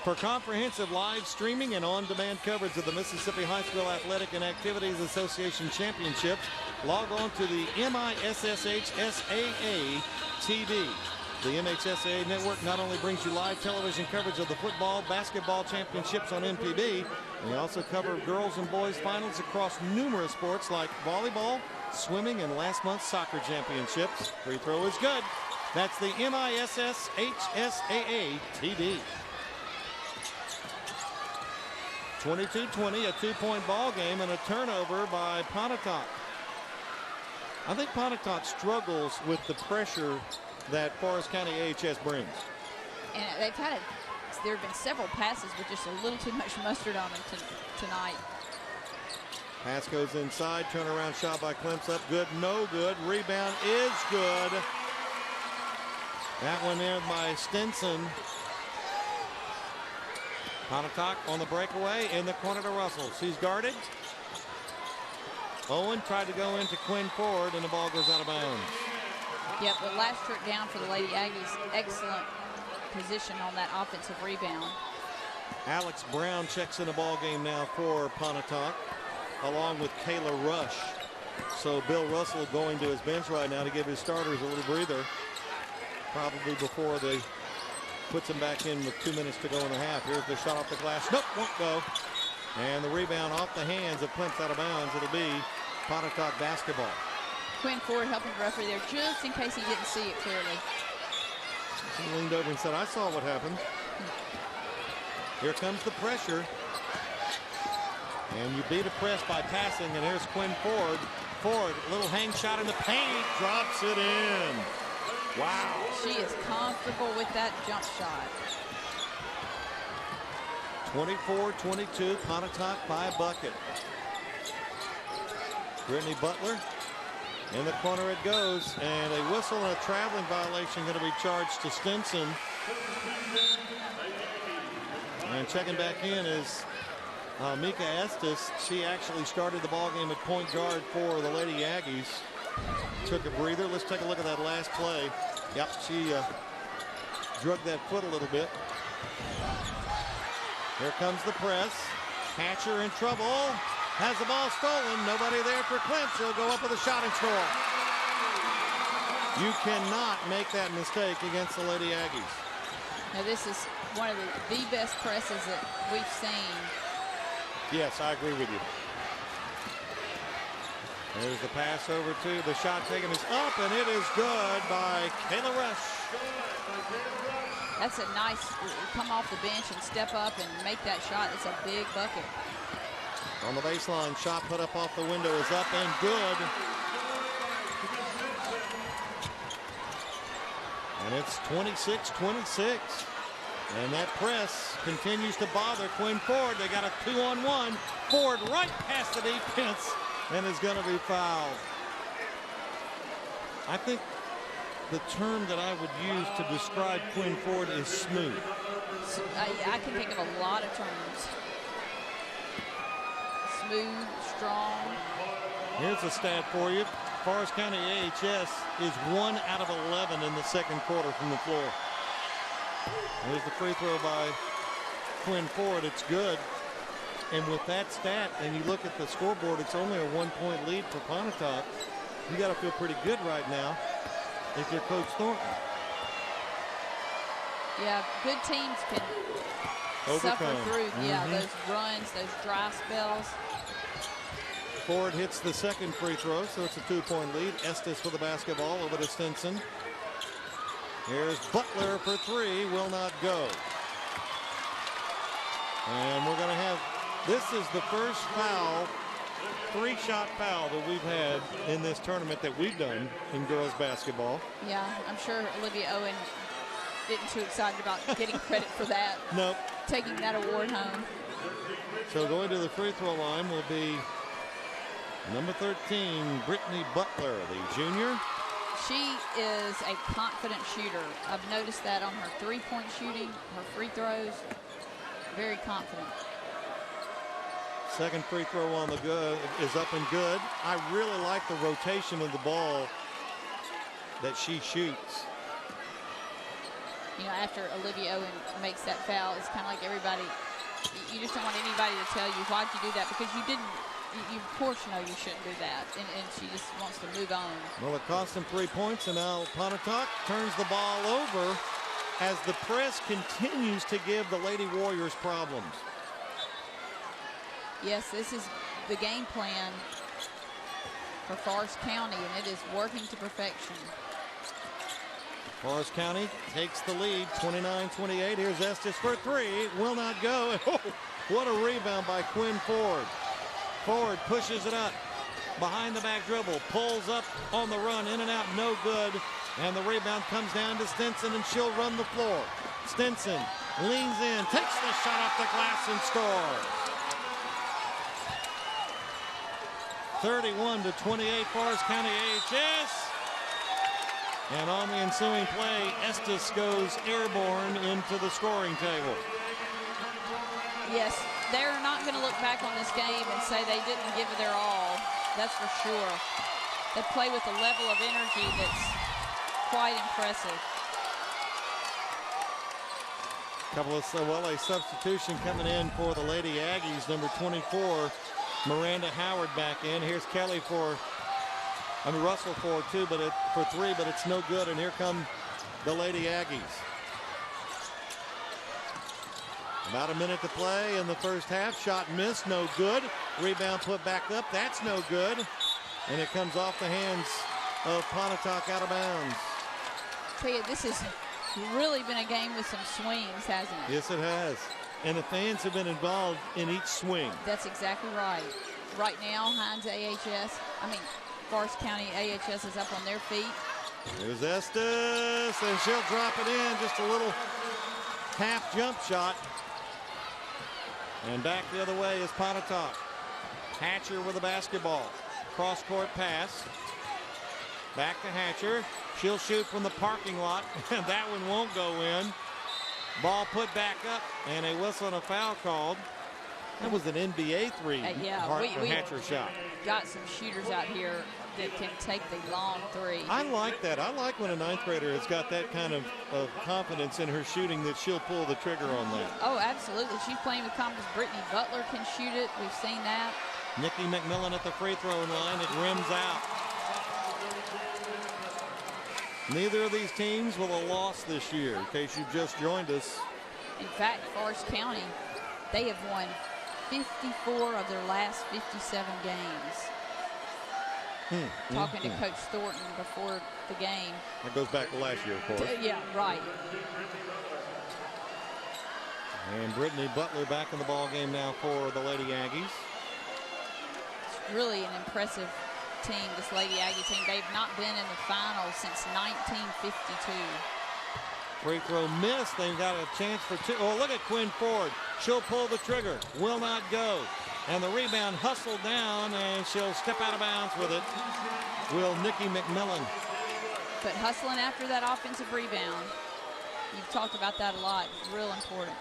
For comprehensive live streaming and on-demand coverage of the Mississippi High School Athletic and Activities Association Championships, log on to the MISSHSAA TV. The MHSAA network not only brings you live television coverage of the football, basketball championships on MPB, they also cover girls and boys finals across numerous sports like volleyball, swimming, and last month's soccer championships. Free throw is good. That's the MISSHSAA TV. 22-20, a 2-point ball game and a turnover by Pontotoc. I think Pontotoc struggles with the pressure that Forrest County AHS brings. And there have been several passes with just a little too much mustard on them tonight. Pass goes inside, turnaround shot by Clemps, up good, no good. Rebound is good. That one there by Stinson. Pontotoc on the breakaway in the corner to Russell. She's guarded. Owen tried to go into Quinn Ford, and the ball goes out of bounds. Yep, the last trick down for the Lady Aggies. Excellent position on that offensive rebound. Alex Brown checks in the ball game now for Pontotoc, along with Kayla Rush. So Bill Russell going to his bench right now to give his starters a little breather, probably before they puts him back in with 2 minutes to go in the half. Here's the shot off the glass. Nope, won't go. And the rebound off the hands of Clemps out of bounds. It'll be Pontotoc basketball. Quinn Ford helping the referee there just in case he didn't see it clearly. He leaned over and said, I saw what happened. Here comes the pressure. And you beat a press by passing, and here's Quinn Ford. Ford, a little hang shot in the paint, drops it in. Wow. She is comfortable with that jump shot. 24-22, Pontotoc by a bucket. Brittany Butler, in the corner it goes, and a whistle and a traveling violation going to be charged to Stinson. And checking back in is Mika Estes. She actually started the ball game at point guard for the Lady Aggies. Took a breather. Let's take a look at that last play. Yep, she drugged that foot a little bit. Here comes the press. Hatcher in trouble. Has the ball stolen. Nobody there for Clemps. He'll go up with a shot and score. You cannot make that mistake against the Lady Aggies. Now this is one of the best presses that we've seen. Yes, I agree with you. There's the pass over to the shot taken is up, and it is good by Kayla Rush. That's a nice come off the bench and step up and make that shot. It's a big bucket. On the baseline, shot put up off the window is up and good. And it's 26-26. And that press continues to bother Quinn Ford. They got a 2-on-1. Ford right past the defense and is going to be fouled. I think the term that I would use to describe Quinn Ford is smooth. I can think of a lot of terms. Smooth, strong. Here's a stat for you. Forrest County AHS is 1 out of 11 in the second quarter from the floor. There's the free throw by Quinn Ford. It's good. And with that stat, and you look at the scoreboard, it's only a 1-point lead for Pontotoc. You got to feel pretty good right now if you're Coach Thornton. Yeah, good teams can suffer through those runs, those dry spells. Ford hits the second free throw, so it's a 2-point lead. Estes with the basketball over to Stinson. Here's Butler for three, will not go. And we're going to have, this is the first foul, 3-shot foul that we've had in this tournament that we've done in girls basketball. Yeah, I'm sure Olivia Owen isn't too excited about getting credit for that. Nope. Taking that award home. So going to the free throw line will be number 13, Brittany Butler, the junior. She is a confident shooter. I've noticed that on her three-point shooting, her free throws, very confident. Second free throw on the good is up and good. I really like the rotation of the ball that she shoots. You know, after Olivia Owen makes that foul, it's kind of like everybody, you just don't want anybody to tell you, why'd you do that? Because you didn't, you of course know you shouldn't do that. And she just wants to move on. Well, it cost them 3 points, and now Pontotoc turns the ball over as the press continues to give the Lady Warriors problems. Yes, this is the game plan for Forrest County, and it is working to perfection. Forrest County takes the lead, 29-28. Here's Estes for three, will not go. Oh, what a rebound by Quinn Ford. Ford pushes it up, behind the back dribble, pulls up on the run, in and out, no good. And the rebound comes down to Stinson, and she'll run the floor. Stinson leans in, takes the shot off the glass and scores. 31-28, Forrest County AHS. And on the ensuing play, Estes goes airborne into the scoring table. Yes, they're not going to look back on this game and say they didn't give it their all. That's for sure. They play with a level of energy that's quite impressive. A substitution coming in for the Lady Aggies. Number 24, Miranda Howard back in. Here's Kelly Russell for three, but it's no good. And here come the Lady Aggies. About a minute to play in the first half. Shot missed, no good. Rebound put back up, that's no good. And it comes off the hands of Pontotoc, out of bounds. Tell you, this has really been a game with some swings, hasn't it? Yes, it has. And the fans have been involved in each swing. That's exactly right. Right now, Forrest County AHS is up on their feet. Here's Estes, and she'll drop it in. Just a little half jump shot. And back the other way is Pontotoc. Hatcher with the basketball. Cross-court pass. Back to Hatcher. She'll shoot from the parking lot, and that one won't go in. Ball put back up, and a whistle and a foul called. That was an NBA three. We Hatcher shot. Got some shooters out here that can take the long three. I like that. I like when a ninth grader has got that kind of confidence in her shooting that she'll pull the trigger on that. Oh, absolutely. She's playing with confidence. Brittany Butler can shoot it. We've seen that. Nikki McMillan at the free throw line. It rims out. Neither of these teams will have lost this year, in case you've just joined us. In fact, Forrest County, they have won 54 of their last 57 games. Talking to Coach Thornton before the game. That goes back to last year, of course. Yeah, right. And Brittany Butler back in the ball game now for the Lady Aggies. It's really an impressive team, this Lady Aggie team. They've not been in the finals since 1952. Free throw missed. They've got a chance for two. Oh, look at Quinn Ford. She'll pull the trigger. Will not go. And the rebound hustled down, and she'll step out of bounds with it. Will Nikki McMillan. But hustling after that offensive rebound. You've talked about that a lot. It's real important.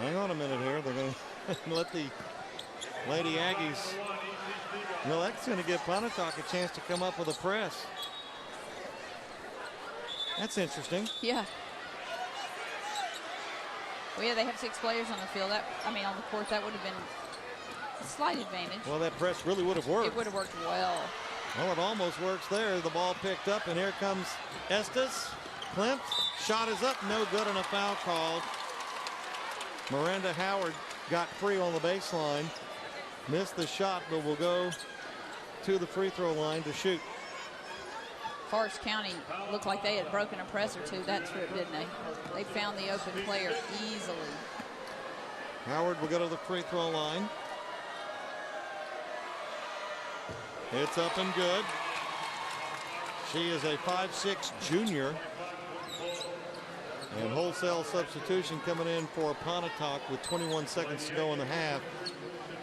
Hang on a minute here. They're going to let the Lady Aggies. Well, that's going to give Pontotoc a chance to come up with a press. That's interesting. Yeah. Well, yeah, they have 6 players on the field. On the court, that would have been a slight advantage. Well, that press really would have worked. It would have worked well. Well, it almost works there. The ball picked up, and here comes Estes. Klimt, shot is up, no good, and a foul called. Miranda Howard got free on the baseline. Missed the shot, but will go to the free throw line to shoot. Forrest County looked like they had broken a press or two that trip, didn't they? They found the open player easily. Howard will go to the free throw line. It's up and good. She is a 5'6" junior. And wholesale substitution coming in for Pontotoc with 21 seconds to go in the half.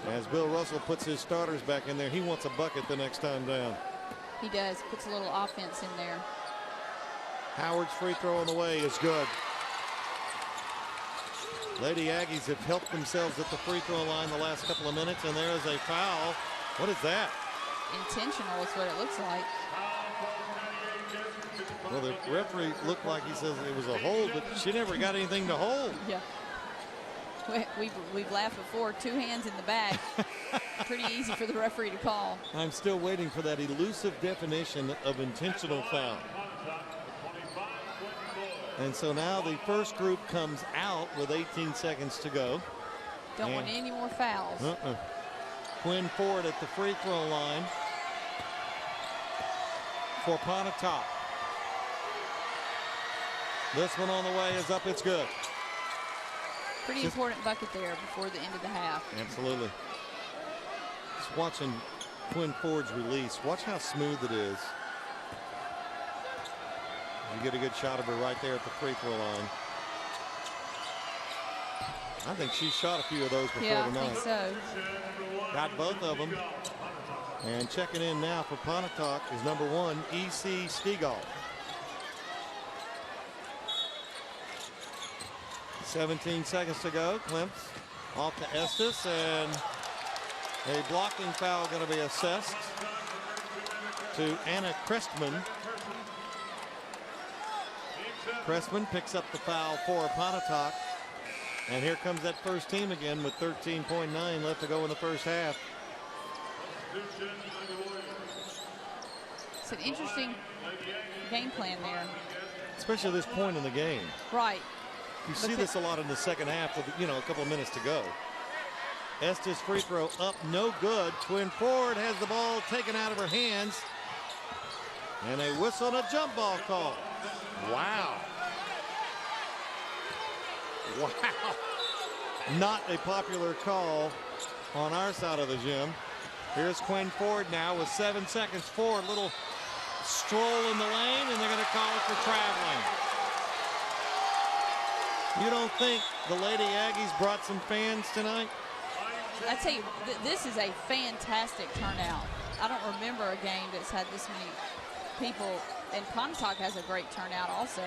As Bill Russell puts his starters back in there, he wants a bucket the next time down. He does. Puts a little offense in there. Howard's free throw on the way is good. Lady Aggies have helped themselves at the free throw line the last couple of minutes, and there is a foul. What is that? Intentional is what it looks like. Well, the referee looked like he says it was a hold, but she never got anything to hold. Yeah. We've laughed before. 2 hands in the back. Pretty easy for the referee to call. I'm still waiting for that elusive definition of intentional foul. And so now the first group comes out with 18 seconds to go. Don't want any more fouls. Quinn Ford at the free throw line for Pontotoc. This one on the way is up. It's good. Pretty important bucket there before the end of the half. Absolutely. Just watching Quinn Ford's release. Watch how smooth it is. You get a good shot of her right there at the free throw line. I think she shot a few of those before tonight. I think so. Got both of them. And checking in now for Pontotoc is number 1, E.C. Stegall. 17 seconds to go. Klimt off to Estes, and a blocking foul going to be assessed to Anna Crestman. Crestman picks up the foul for Pontotoc. And here comes that first team again with 13.9 left to go in the first half. It's an interesting game plan there. Especially this point in the game. Right. You see this a lot in the second half with, a couple of minutes to go. Estes free throw up, no good. Quinn Ford has the ball taken out of her hands. And a whistle and a jump ball call. Wow. Wow. Not a popular call on our side of the gym. Here's Quinn Ford now with 7 seconds. Ford, little stroll in the lane, and they're going to call it for traveling. You don't think the Lady Aggies brought some fans tonight? I tell you, this is a fantastic turnout. I don't remember a game that's had this many people, and Pontotoc has a great turnout also.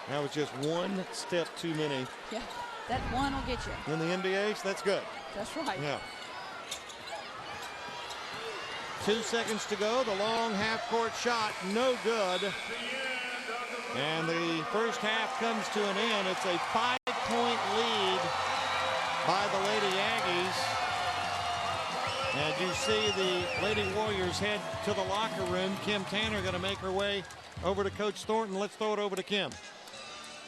That was just one step too many. Yeah, that one will get you. In the NBA, so that's good. That's right. Yeah. 2 seconds to go. The long half-court shot, no good. And the first half comes to an end. It's a 5-point lead by the Lady Aggies. And you see the Lady Warriors head to the locker room. Kim Tanner going to make her way over to Coach Thornton. Let's throw it over to Kim.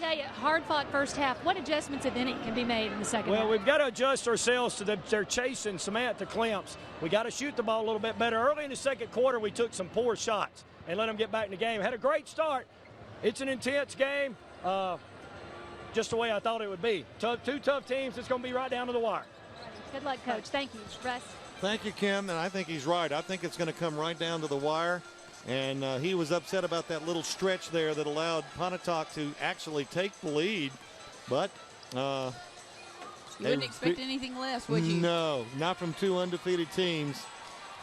Tell you, hard-fought first half. What adjustments, if any, can be made in the second half? Well, we've got to adjust ourselves to they're chasing Samantha Klimps. We got to shoot the ball a little bit better. Early in the second quarter, we took some poor shots and let them get back in the game. Had a great start. It's an intense game, just the way I thought it would be. Two tough teams. It's going to be right down to the wire. Good luck, Coach. Thank you. Russ? Thank you, Kim, and I think he's right. I think it's going to come right down to the wire. And he was upset about that little stretch there that allowed Pontotoc to actually take the lead. But you wouldn't expect anything less, would you? No, not from two undefeated teams.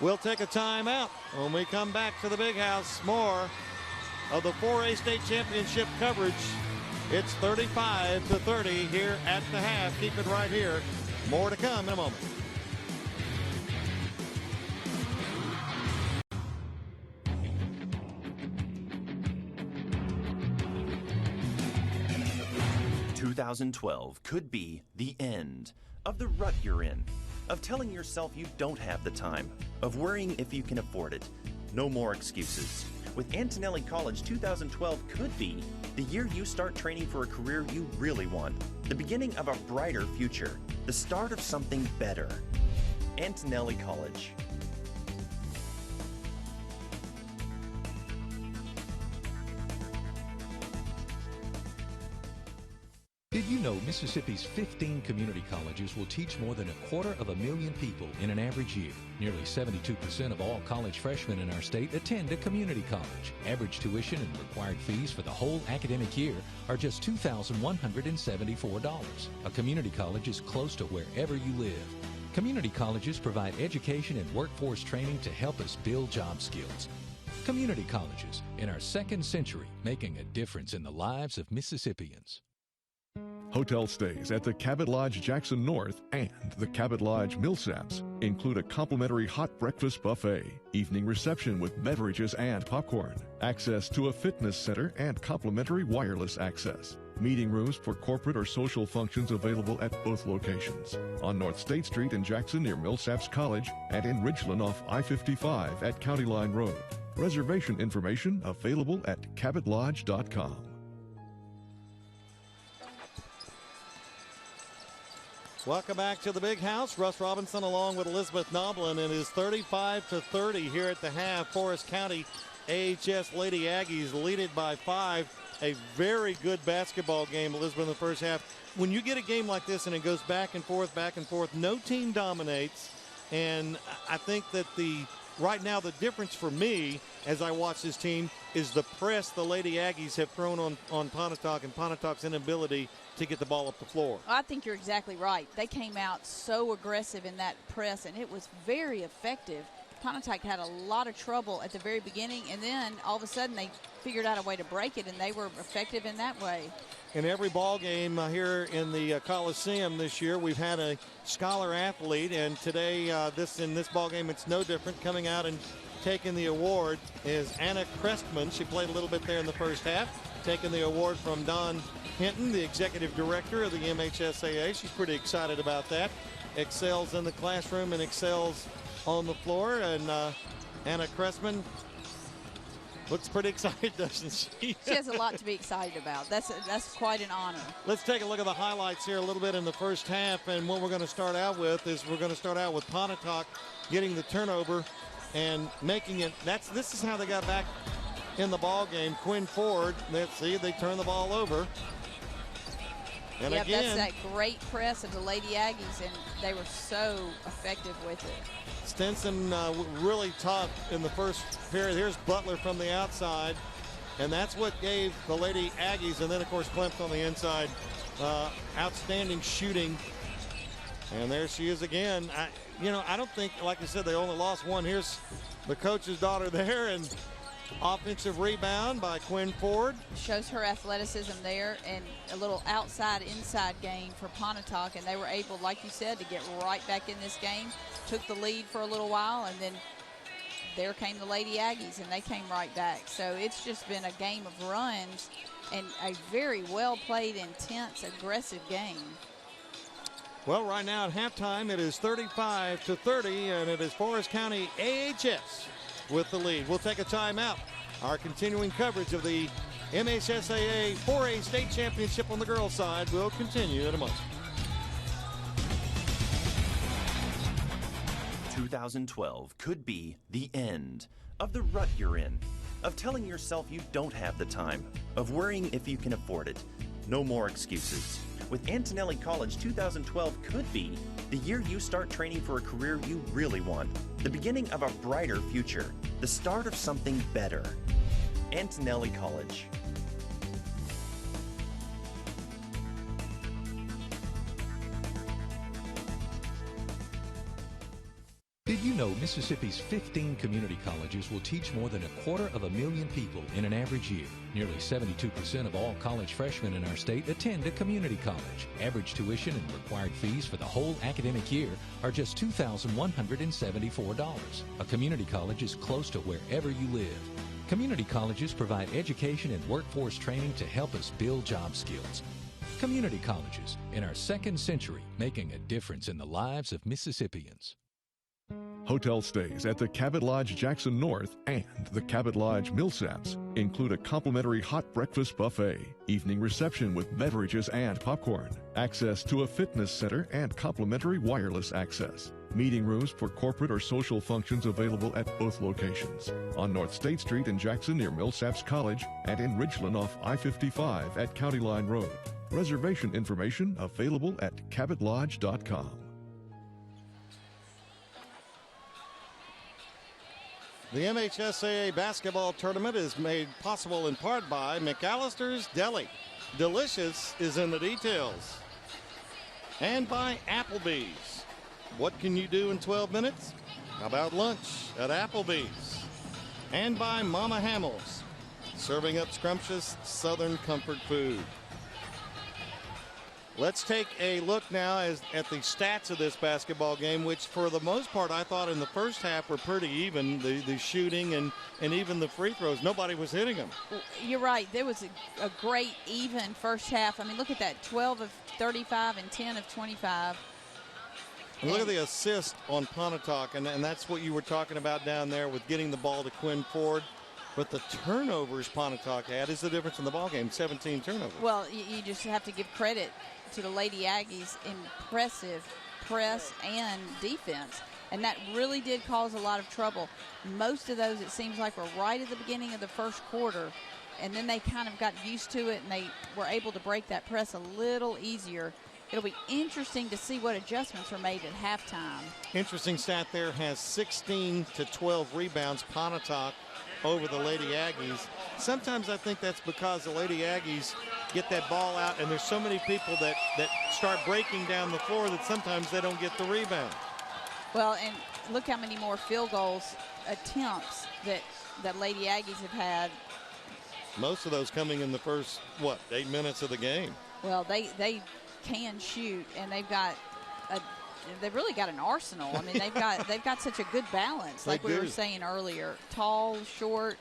We'll take a timeout. When we come back to the Big House, more of the 4A state championship coverage. It's 35-30 here at the half. Keep it right here. More to come in a moment. "2012 could be the end of the rut you're in, of telling yourself you don't have the time, of worrying if you can afford it. No more excuses. With Antonelli College, 2012 could be the year you start training for a career you really want, the beginning of a brighter future, the start of something better. Antonelli College." Did you know Mississippi's 15 community colleges will teach more than 250,000 people in an average year? Nearly 72% of all college freshmen in our state attend a community college. Average tuition and required fees for the whole academic year are just $2,174. A community college is close to wherever you live. Community colleges provide education and workforce training to help us build job skills. Community colleges, in our second century, making a difference in the lives of Mississippians. Hotel stays at the Cabot Lodge Jackson North and the Cabot Lodge Millsaps include a complimentary hot breakfast buffet, evening reception with beverages and popcorn, access to a fitness center and complimentary wireless access, meeting rooms for corporate or social functions available at both locations, on North State Street in Jackson near Millsaps College and in Ridgeland off I-55 at County Line Road. Reservation information available at cabotlodge.com. Welcome back to the Big House. Russ Robinson along with Elizabeth Noblin, and it is 35-30 here at the half. Forrest County AHS Lady Aggies lead it by 5. A very good basketball game, Elizabeth, in the first half. When you get a game like this and it goes back and forth, no team dominates. And I think that right now the difference for me as I watch this team is the press the Lady Aggies have thrown on Pontotoc and Pontotoc's inability to get the ball up the floor. I think you're exactly right. They came out so aggressive in that press, and it was very effective. Pontotoc had a lot of trouble at the very beginning, and then all of a sudden they figured out a way to break it, and they were effective in that way. In every ball game here in the Coliseum this year, we've had a scholar athlete, and today in this ball game it's no different. Coming out and taking the award is Anna Crestman. She played a little bit there in the first half, taking the award from Don Hinton, the executive director of the MHSAA. She's pretty excited about that. Excels in the classroom and excels on the floor, and Anna Crestman looks pretty excited, doesn't she? She has a lot to be excited about. That's quite an honor. Let's take a look at the highlights here a little bit in the first half, and what we're going to start out with is Pontotoc getting the turnover and making it. This is how they got back in the ball game. Quinn Ford, let's see, they turn the ball over. And yep, again, that's that great press of the Lady Aggies, and they were so effective with it. Stinson really tough in the first period. Here's Butler from the outside, and that's what gave the Lady Aggies, and then of course Klempt on the inside, outstanding shooting. And there she is again. I don't think, like I said, they only lost one. Here's the coach's daughter there, and offensive rebound by Quinn Ford. Shows her athleticism there, and a little outside-inside game for Pontotoc, and they were able, like you said, to get right back in this game. Took the lead for a little while, and then there came the Lady Aggies, and they came right back. So it's just been a game of runs and a very well-played, intense, aggressive game. Well, right now at halftime, it is 35-30, and it is Forrest County AHS with the lead. We'll take a timeout. Our continuing coverage of the MHSAA 4A State Championship on the girls' side will continue in a moment. 2012 could be the end of the rut you're in, of telling yourself you don't have the time, of worrying if you can afford it. No more excuses. With Antonelli College, 2012 could be the year you start training for a career you really want, the beginning of a brighter future, the start of something better. Antonelli College. Did you know Mississippi's 15 community colleges will teach more than 250,000 people in an average year? Nearly 72% of all college freshmen in our state attend a community college. Average tuition and required fees for the whole academic year are just $2,174. A community college is close to wherever you live. Community colleges provide education and workforce training to help us build job skills. Community colleges, in our second century, making a difference in the lives of Mississippians. Hotel stays at the Cabot Lodge Jackson North and the Cabot Lodge Millsaps include a complimentary hot breakfast buffet, evening reception with beverages and popcorn, access to a fitness center and complimentary wireless access, meeting rooms for corporate or social functions available at both locations, on North State Street in Jackson near Millsaps College and in Ridgeland off I-55 at County Line Road. Reservation information available at cabotlodge.com. The MHSAA basketball tournament is made possible in part by McAllister's Deli. Delicious is in the details. And by Applebee's. What can you do in 12 minutes? How about lunch at Applebee's? And by Mama Hamill's, serving up scrumptious Southern comfort food. Let's take a look now at the stats of this basketball game, which for the most part I thought in the first half were pretty even, the shooting and even the free throws. Nobody was hitting them. You're right. There was a great even first half. I mean, look at that, 12 of 35 and 10 of 25. And look at the assist on Pontotoc, and that's what you were talking about down there with getting the ball to Quinn Ford. But the turnovers Pontotoc had is the difference in the ballgame, 17 turnovers. Well, you just have to give credit to the Lady Aggies' impressive press and defense. And that really did cause a lot of trouble. Most of those, it seems like, were right at the beginning of the first quarter. And then they kind of got used to it, and they were able to break that press a little easier. It'll be interesting to see what adjustments are made at halftime. Interesting stat there, has 16 to 12 rebounds, Pontotoc, over the Lady Aggies. Sometimes I think that's because the Lady Aggies get that ball out, and there's so many people that start breaking down the floor that sometimes they don't get the rebound. Well, and look how many more field goals attempts that Lady Aggies have had. Most of those coming in the first, 8 minutes of the game. Well, they can shoot, and they've really got an arsenal. I mean, they've got such a good balance, like we were saying earlier. Tall, short.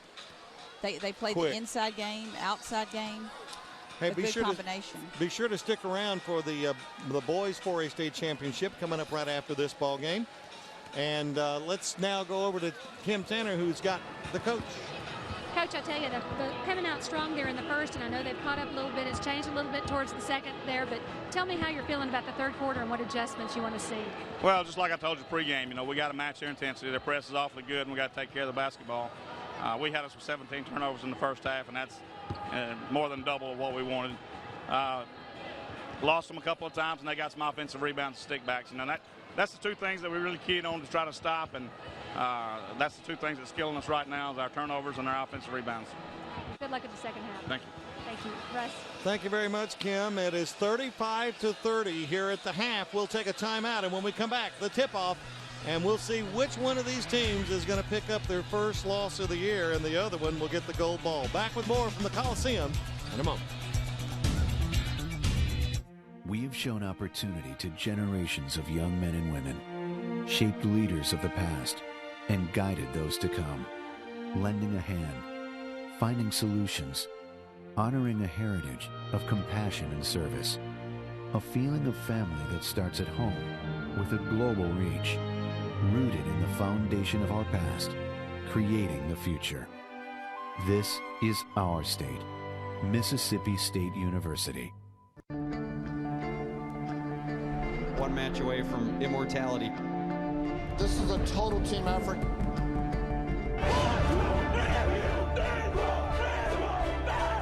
They play quick. The inside game, outside game. Hey, a good combination. Be sure to stick around for the boys 4A state championship coming up right after this ball game. And let's now go over to Kim Tanner, who's got the coach. Coach, I tell you, they're coming out strong there in the first, and I know they've caught up a little bit. It's changed a little bit towards the second there, but tell me how you're feeling about the third quarter and what adjustments you want to see. Well, just like I told you pregame, we got to match their intensity. Their press is awfully good, and we got to take care of the basketball. We had us with 17 turnovers in the first half, and that's more than double of what we wanted. Lost them a couple of times, and they got some offensive rebounds and stickbacks. That's the two things that we really keyed on to try to stop, and that's the two things that's killing us right now is our turnovers and our offensive rebounds. Good luck at the second half. Thank you. Thank you. Russ. Thank you very much, Kim. It is 35-30 here at the half. We'll take a timeout, and when we come back, the tip-off, and we'll see which one of these teams is going to pick up their first loss of the year, and the other one will get the gold ball. Back with more from the Coliseum in a moment. We have shown opportunity to generations of young men and women, shaped leaders of the past, and guided those to come, lending a hand, finding solutions, honoring a heritage of compassion and service, a feeling of family that starts at home with a global reach, rooted in the foundation of our past, creating the future. This is our state, Mississippi State University. One match away from immortality. This is a total team effort.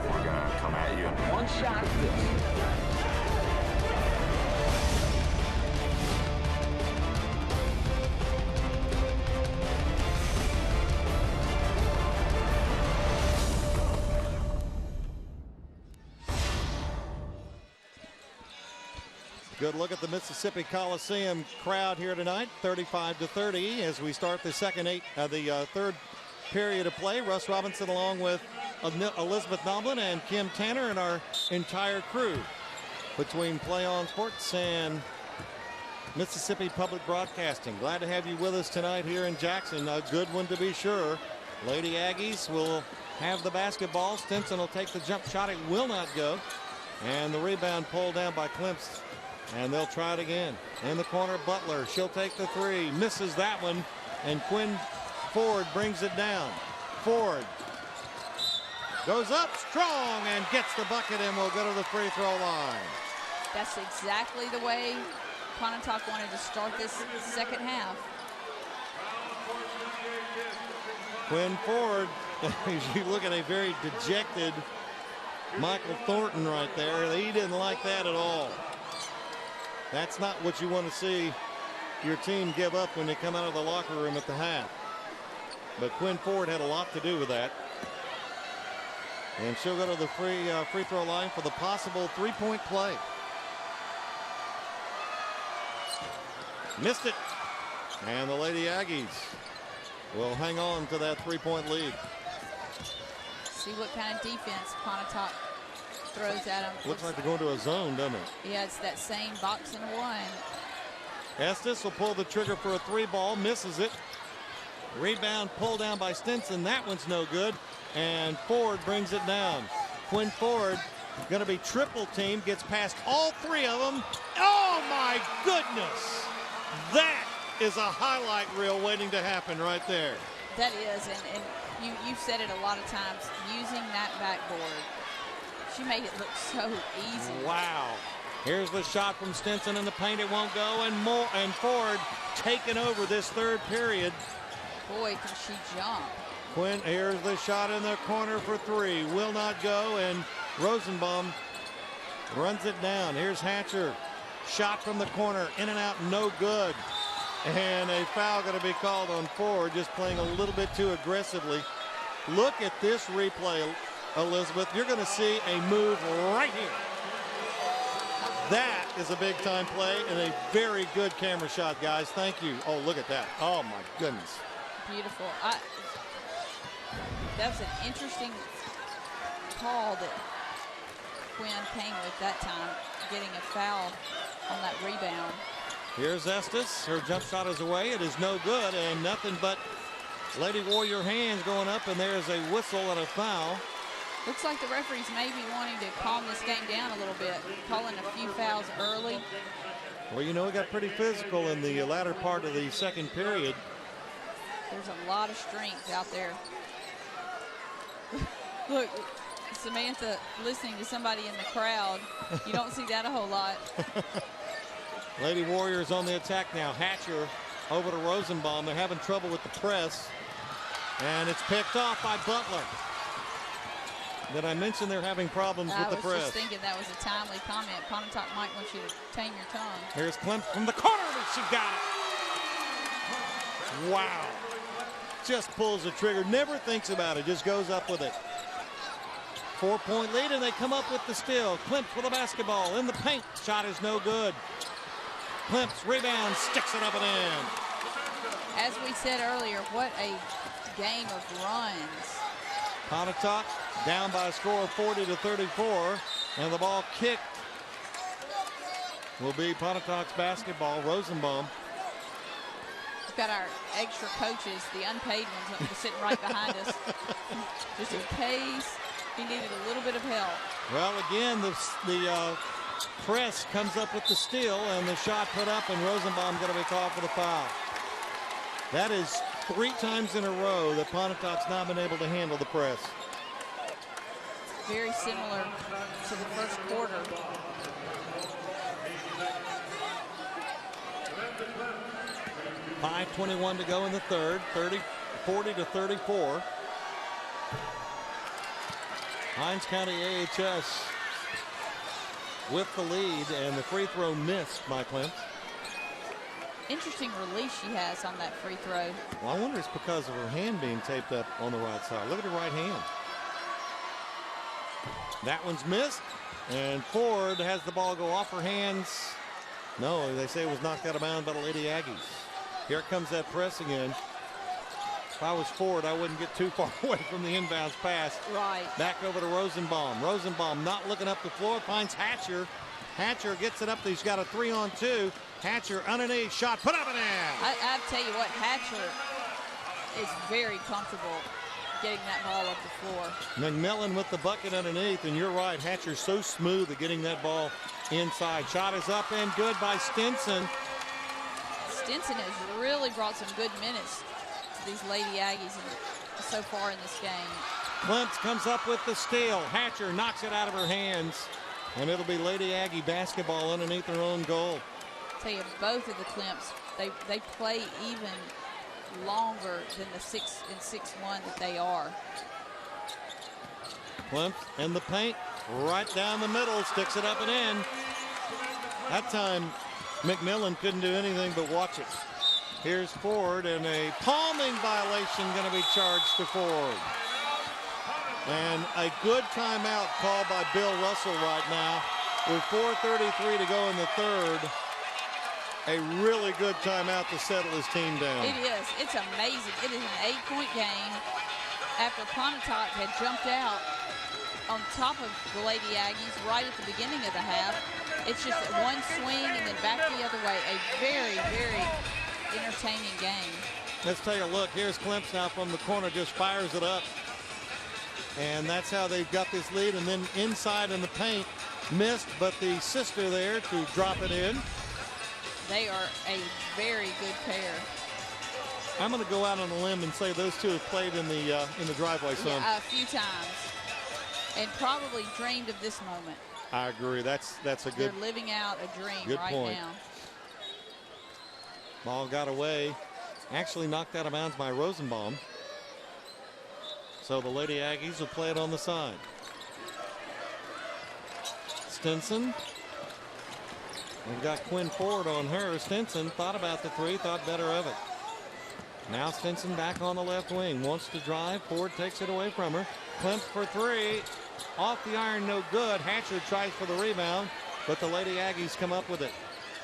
We're gonna come at you. One shot at this. Good look at the Mississippi Coliseum crowd here tonight, 35-30 as we start the third period of play. Russ Robinson along with Elizabeth Noblin and Kim Tanner and our entire crew between Play On Sports and Mississippi Public Broadcasting. Glad to have you with us tonight here in Jackson. A good one to be sure. Lady Aggies will have the basketball. Stinson will take the jump shot. It will not go. And the rebound pulled down by Klemps. And they'll try it again. In the corner, Butler. She'll take the three. Misses that one. And Quinn Ford brings it down. Ford goes up strong and gets the bucket and will go to the free throw line. That's exactly the way Pontotoc wanted to start this second half. Quinn Ford, you look at a very dejected Michael Thornton right there. He didn't like that at all. That's not what you want to see your team give up when they come out of the locker room at the half. But Quinn Ford had a lot to do with that. And she'll go to the free throw line for the possible three-point play. Missed it. And the Lady Aggies will hang on to that three-point lead. See what kind of defense Pontotoc throws at them. Looks like they're going to a zone, doesn't it? Yeah, it's that same box and one. Estes will pull the trigger for a three ball, misses it. Rebound pulled down by Stinson. That one's no good. And Ford brings it down. Quinn Ford going to be triple teamed, gets past all three of them. Oh my goodness! That is a highlight reel waiting to happen right there. That is, and you've said it a lot of times, using that backboard. She made it look so easy. Wow. Here's the shot from Stinson in the paint. It won't go. And Ford taking over this third period. Boy, can she jump. Here's the shot in the corner for three. Will not go. And Rosenbaum runs it down. Here's Hatcher. Shot from the corner. In and out. No good. And a foul going to be called on Ford. Just playing a little bit too aggressively. Look at this replay, Elizabeth. You're going to see a move right here. That is a big time play and a very good camera shot, guys. Thank you. Oh, look at that. Oh my goodness. Beautiful. That was an interesting call that Quinn came with that time, getting a foul on that rebound. Here's Estes. Her jump shot is away. It is no good, and nothing but Lady Warrior hands going up, and there's a whistle and a foul. Looks like the referees may be wanting to calm this game down a little bit, calling a few fouls early. Well, you know, it got pretty physical in the latter part of the second period. There's a lot of strength out there. Look, Samantha listening to somebody in the crowd. You don't see that a whole lot. Lady Warriors on the attack now. Hatcher over to Rosenbaum. They're having trouble with the press. And it's picked off by Butler. Did I mention they're having problems with the press? I was just thinking that was a timely comment. Pontotoc might want you to tame your tongue. Here's Klempt from the corner, and she got it. Wow. Just pulls the trigger, never thinks about it, just goes up with it. 4-point lead, and they come up with the steal. Klempt with the basketball in the paint. Shot is no good. Klempt's rebound, sticks it up and in. As we said earlier, what a game of runs. Pontotoc down by a score of 40-34, and the ball kicked will be Pontotoc's basketball. Rosenbaum. We've got our extra coaches, the unpaid ones, sitting right behind us, just in case he needed a little bit of help. Well, again, the press comes up with the steal, and the shot put up, and Rosenbaum's going to be called for the foul. That is 3 times in a row that Pontotoc's not been able to handle the press. Very similar to the first quarter. .5:21 to go in the third, 40-34. Hinds County AHS with the lead, and the free throw missed by Klempt. Interesting release she has on that free throw. Well, I wonder if it's because of her hand being taped up on the right side. Look at her right hand. That one's missed, and Ford has the ball go off her hands No, they say it was knocked out of bounds by the Lady Aggies. Here comes that press again. If I was Ford, I wouldn't get too far away from the inbounds pass. Right. Back over to Rosenbaum. Rosenbaum not looking up the floor, finds Hatcher. Hatcher gets it up. He's got a 3-on-2. Hatcher underneath, shot, put up and in. I tell you what, Hatcher is very comfortable getting that ball up the floor. McMillan with the bucket underneath, and you're right, Hatcher's so smooth at getting that ball inside. Shot is up and good by Stinson. Stinson has really brought some good minutes to these Lady Aggies so far in this game. Clemps comes up with the steal. Hatcher knocks it out of her hands, and it'll be Lady Aggie basketball underneath their own goal. I tell you, both of the Clemps, they play even longer than the 6 and 6-1 that they are. Clemps in the paint, right down the middle, sticks it up and in. That time, McMillan couldn't do anything but watch it. Here's Ford, and a palming violation going to be charged to Ford. And a good timeout called by Bill Russell right now with 4:33 to go in the third. A really good timeout to settle his team down. It is. It's amazing. It is an 8-point game after Pontotoc had jumped out on top of the Lady Aggies right at the beginning of the half. It's just one swing and then back the other way. A very, very entertaining game. Let's take a look. Here's Clemps now from the corner, just fires it up. And that's how they've got this lead. And then inside in the paint, missed, but the sister there to drop it in. They are a very good pair. I'm going to go out on a limb and say those two have played in the driveway some. Yeah, a few times, and probably dreamed of this moment. I agree. That's a good. They're living out a dream good right point. now. Ball got away, actually knocked out of bounds by Rosenbaum. So the Lady Aggies will play it on the side. Stinson. We've got Quinn Ford on her. Stinson thought about the three, thought better of it. Now Stinson back on the left wing. Wants to drive. Ford takes it away from her. Clemps for three. Off the iron, no good. Hatcher tries for the rebound, but the Lady Aggies come up with it.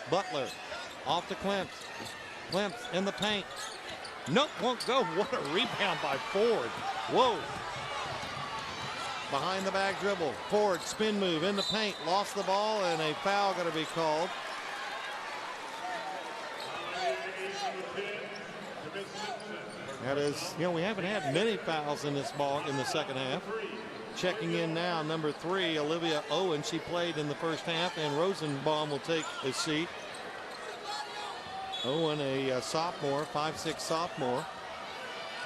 Butler off to Clemps. Clemps in the paint. Nope, won't go. What a rebound by Ford. Whoa. Behind the back dribble. Ford spin move in the paint. Lost the ball, and a foul going to be called. That is, we haven't had many fouls in this ball in the second half. Checking in now, number 3, Olivia Owen. She played in the first half, and Rosenbaum will take a seat. Owen, a sophomore, 5'6" sophomore.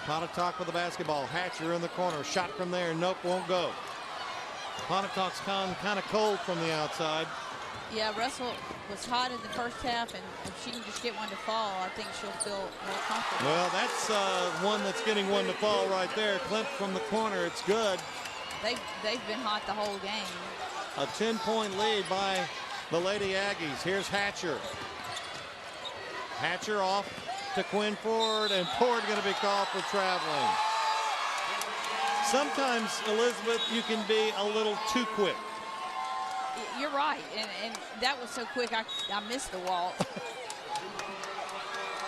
Pontotoc with the basketball. Hatcher in the corner. Shot from there. Nope, won't go. Pontotoc's kind of cold from the outside. Yeah, Russell was hot in the first half, and if she can just get one to fall, I think she'll feel more comfortable. Well, that's one that's getting one to fall right there. Clemps from the corner. It's good. They've been hot the whole game. A 10-point lead by the Lady Aggies. Here's Hatcher. Hatcher off to Quinn Ford, and Ford going to be called for traveling. Sometimes, Elizabeth, you can be a little too quick. You're right, and that was so quick, I missed the wall.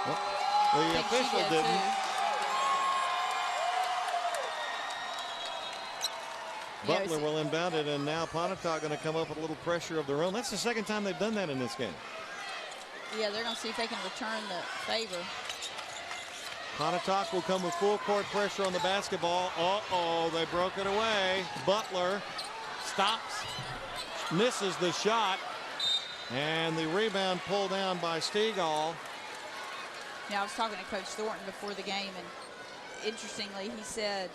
Well, the official didn't. Butler will inbound it, and now Pontotoc going to come up with a little pressure of their own. That's the second time they've done that in this game. Yeah, they're going to see if they can return the favor. Pontotoc will come with full court pressure on the basketball. Uh-oh, they broke it away. Butler stops, misses the shot, and the rebound pulled down by Stegall. Yeah, I was talking to Coach Thornton before the game, and interestingly, he said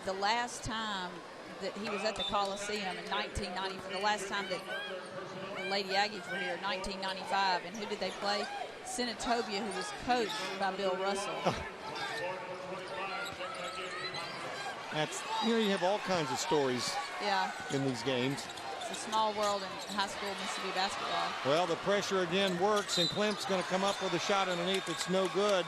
the last time that he was at the Coliseum in 1990, for the last time that the Lady Aggies were here, 1995, and who did they play? Senatobia, who was coached by Bill Russell. That's, you have all kinds of stories in these games. It's a small world in high school Mississippi basketball. Well, the pressure again works, and Clemps going to come up with a shot underneath. It's no good.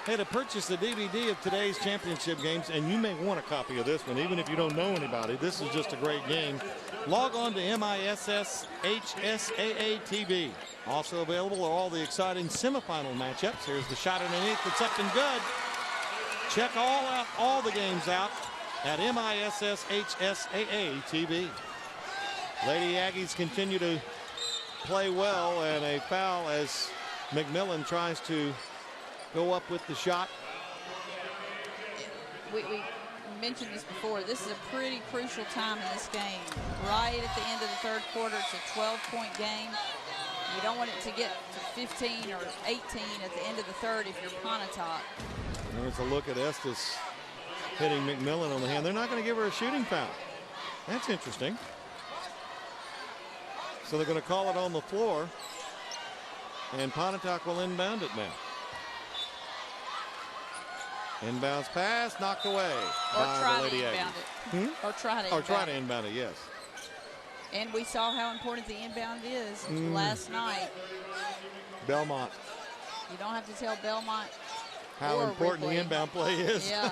Hey, to purchase the DVD of today's championship games, and you may want a copy of this one, even if you don't know anybody. This is just a great game. Log on to MHSAA TV. Also available are all the exciting semifinal matchups. Here's the shot underneath. It's up and good. Check all the games out at MHSAA TV. Lady Aggies continue to play well, and a foul as McMillan tries to go up with the shot. We mentioned this before. This is a pretty crucial time in this game. Right at the end of the third quarter, it's a 12-point game. You don't want it to get to 15 or 18 at the end of the third if you're Pontotoc. There's a look at Estes hitting McMillan on the hand. They're not going to give her a shooting foul. That's interesting. So they're going to call it on the floor, and Pontotoc will inbound it now. Inbounds pass, knocked away by the Lady Aggies. Or try to inbound it. Or try to inbound it, yes. And we saw how important the inbound is last night. Belmont. You don't have to tell Belmont how important the inbound play is. Yeah.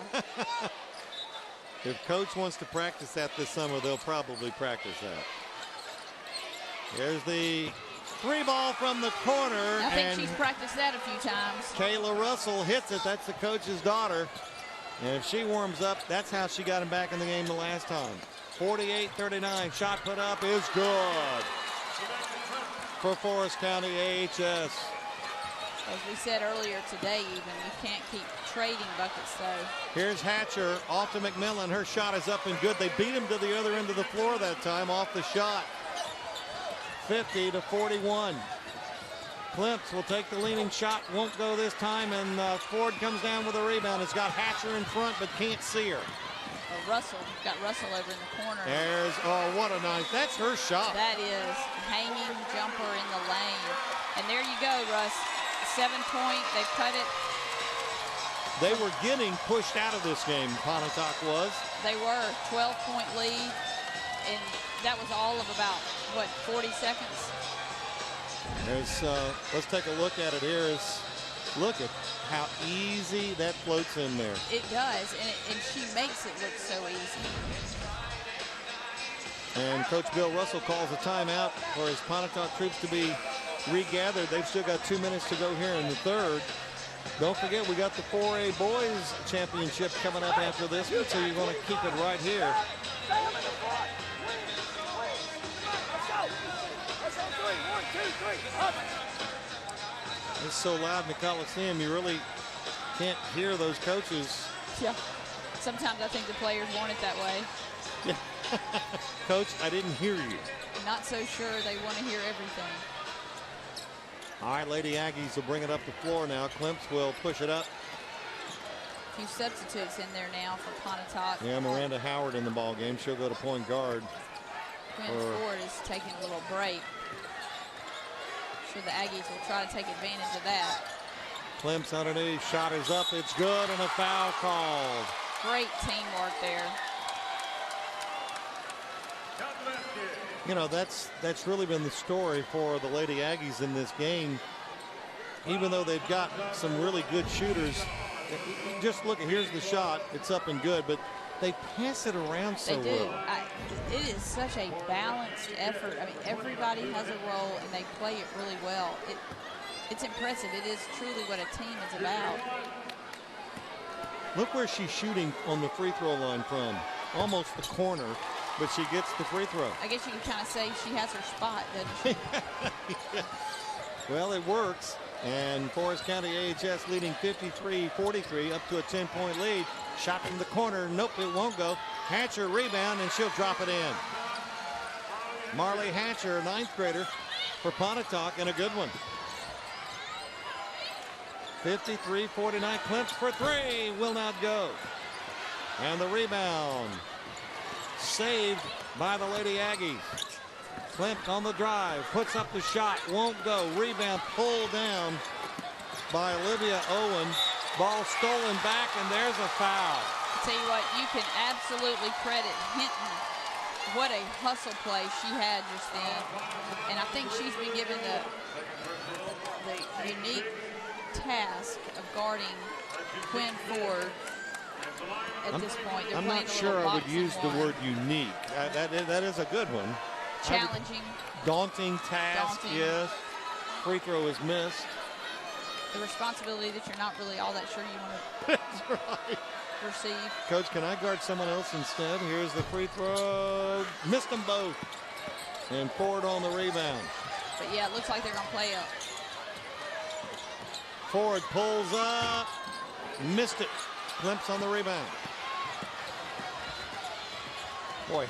If Coach wants to practice that this summer, they'll probably practice that. Here's the three ball from the corner. I think she's practiced that a few times. Kayla Russell hits it. That's the coach's daughter. And if she warms up, that's how she got him back in the game the last time. 48-39. Shot put up is good for Forrest County AHS. As we said earlier today, even, you can't keep trading buckets, though. Here's Hatcher off to McMillan. Her shot is up and good. They beat him to the other end of the floor that time off the shot. 50-41. Klimps will take the leaning shot. Won't go this time, and Ford comes down with a rebound. It's got Hatcher in front, but can't see her. Russell, got Russell over in the corner. There's, oh, what a nice, that's her shot. That is hanging jumper in the lane. And there you go, Russ. 7-point, they cut it. They were getting pushed out of this game, Pontotoc was. They were, 12-point lead, and that was all of about, what, 40 seconds? There's, let's take a look at it here. Look at how easy that floats in there. It does, and she makes it look so easy. And Coach Bill Russell calls a timeout for his Pontotoc troops to be regathered. They've still got 2 minutes to go here in the third. Don't forget, we got the 4A Boys Championship coming up after this one, so you're going to keep it right here. It's so loud in the Coliseum, you really can't hear those coaches. Yeah. Sometimes I think the players want it that way. Yeah. Coach, I didn't hear you. Not so sure they want to hear everything. All right, Lady Aggies will bring it up the floor now. Klimps will push it up. A few substitutes in there now for Pontotoc. Yeah, Miranda Howard in the ball game. She'll go to point guard. Quinn Ford is taking a little break. Sure the Aggies will try to take advantage of that. Klimps underneath, shot is up, it's good, and a foul called. Great teamwork there. You know, that's really been the story for the Lady Aggies in this game. Even though they've got some really good shooters, just look, here's the shot, it's up and good, but they pass it around so well. They do. It is such a balanced effort. I mean, everybody has a role, and they play it really well. It's impressive. It is truly what a team is about. Look where she's shooting on the free throw line from. Almost the corner, but she gets the free throw. I guess you can kind of say she has her spot, doesn't she? Yeah. Well, it works. And Forrest County AHS leading 53-43 up to a 10-point lead. Shot from the corner. Nope, it won't go. Hatcher rebound, and she'll drop it in. Marley Hatcher, a ninth grader for Pontotoc, and a good one. 53-49. Klimps for three. Will not go. And the rebound saved by the Lady Aggies. Klimps on the drive, puts up the shot, won't go. Rebound pulled down by Olivia Owen. Ball stolen back, and there's a foul. I'll tell you what, you can absolutely credit Hinton. What a hustle play she had just then. And I think she's been given the unique task of guarding Quinn Ford at this point. They're I'm playing not a sure little I would boxing use the one. word unique. That is a good one. Challenging. Daunting task, Daunting. yes. Free throw is missed. The responsibility that you're not really all that sure you want That's right. to receive. Coach, can I guard someone else instead? Here's the free throw. Missed them both. And Ford on the rebound. But yeah, it looks like they're going to play up. Ford pulls up. Missed it. Klimps on the rebound. Boy,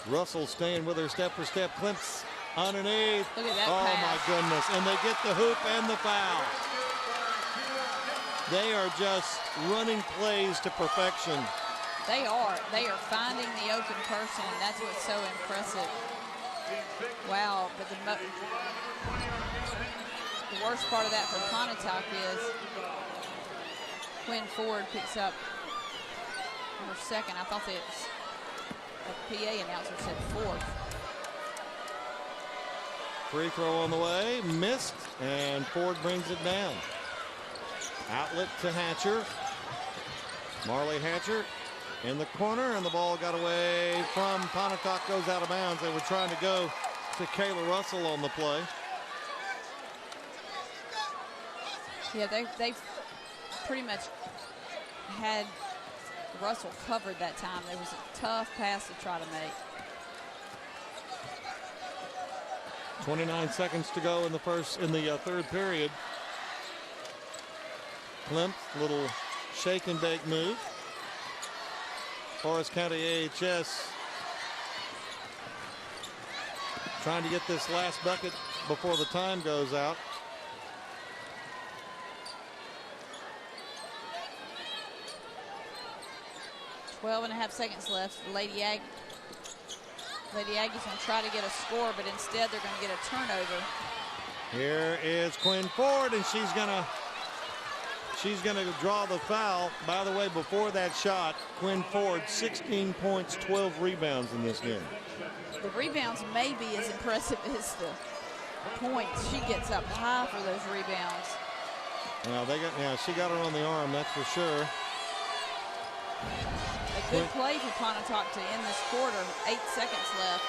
Russell staying with her step for step. Klimps underneath. Look at that oh, pass. my goodness. And they get the hoop and the foul. They are just running plays to perfection. They are finding the open person, and that's what's so impressive. Wow, but the worst part of that for Pontotoc is Quinn Ford picks up her second. I thought the PA announcer said fourth. Free throw on the way, missed, and Ford brings it down. Outlet to Hatcher. Marley Hatcher in the corner, and the ball got away from Pontotoc, goes out of bounds. They were trying to go to Kayla Russell on the play. Yeah, they've pretty much had Russell covered that time. There was a tough pass to try to make. 29 seconds to go in the third period. Klimp, little shake and bake move. Forrest County AHS trying to get this last bucket before the time goes out. Twelve and a half seconds left. Lady Aggies going to try to get a score, but instead they're going to get a turnover. Here is Quinn Ford, and she's gonna draw the foul. By the way, before that shot, Quinn Ford 16 points, 12 rebounds in this game. The rebounds may be as impressive as the points. She gets up high for those rebounds. She got her on the arm, that's for sure. A good play for Pontotoc to end this quarter. 8 seconds left.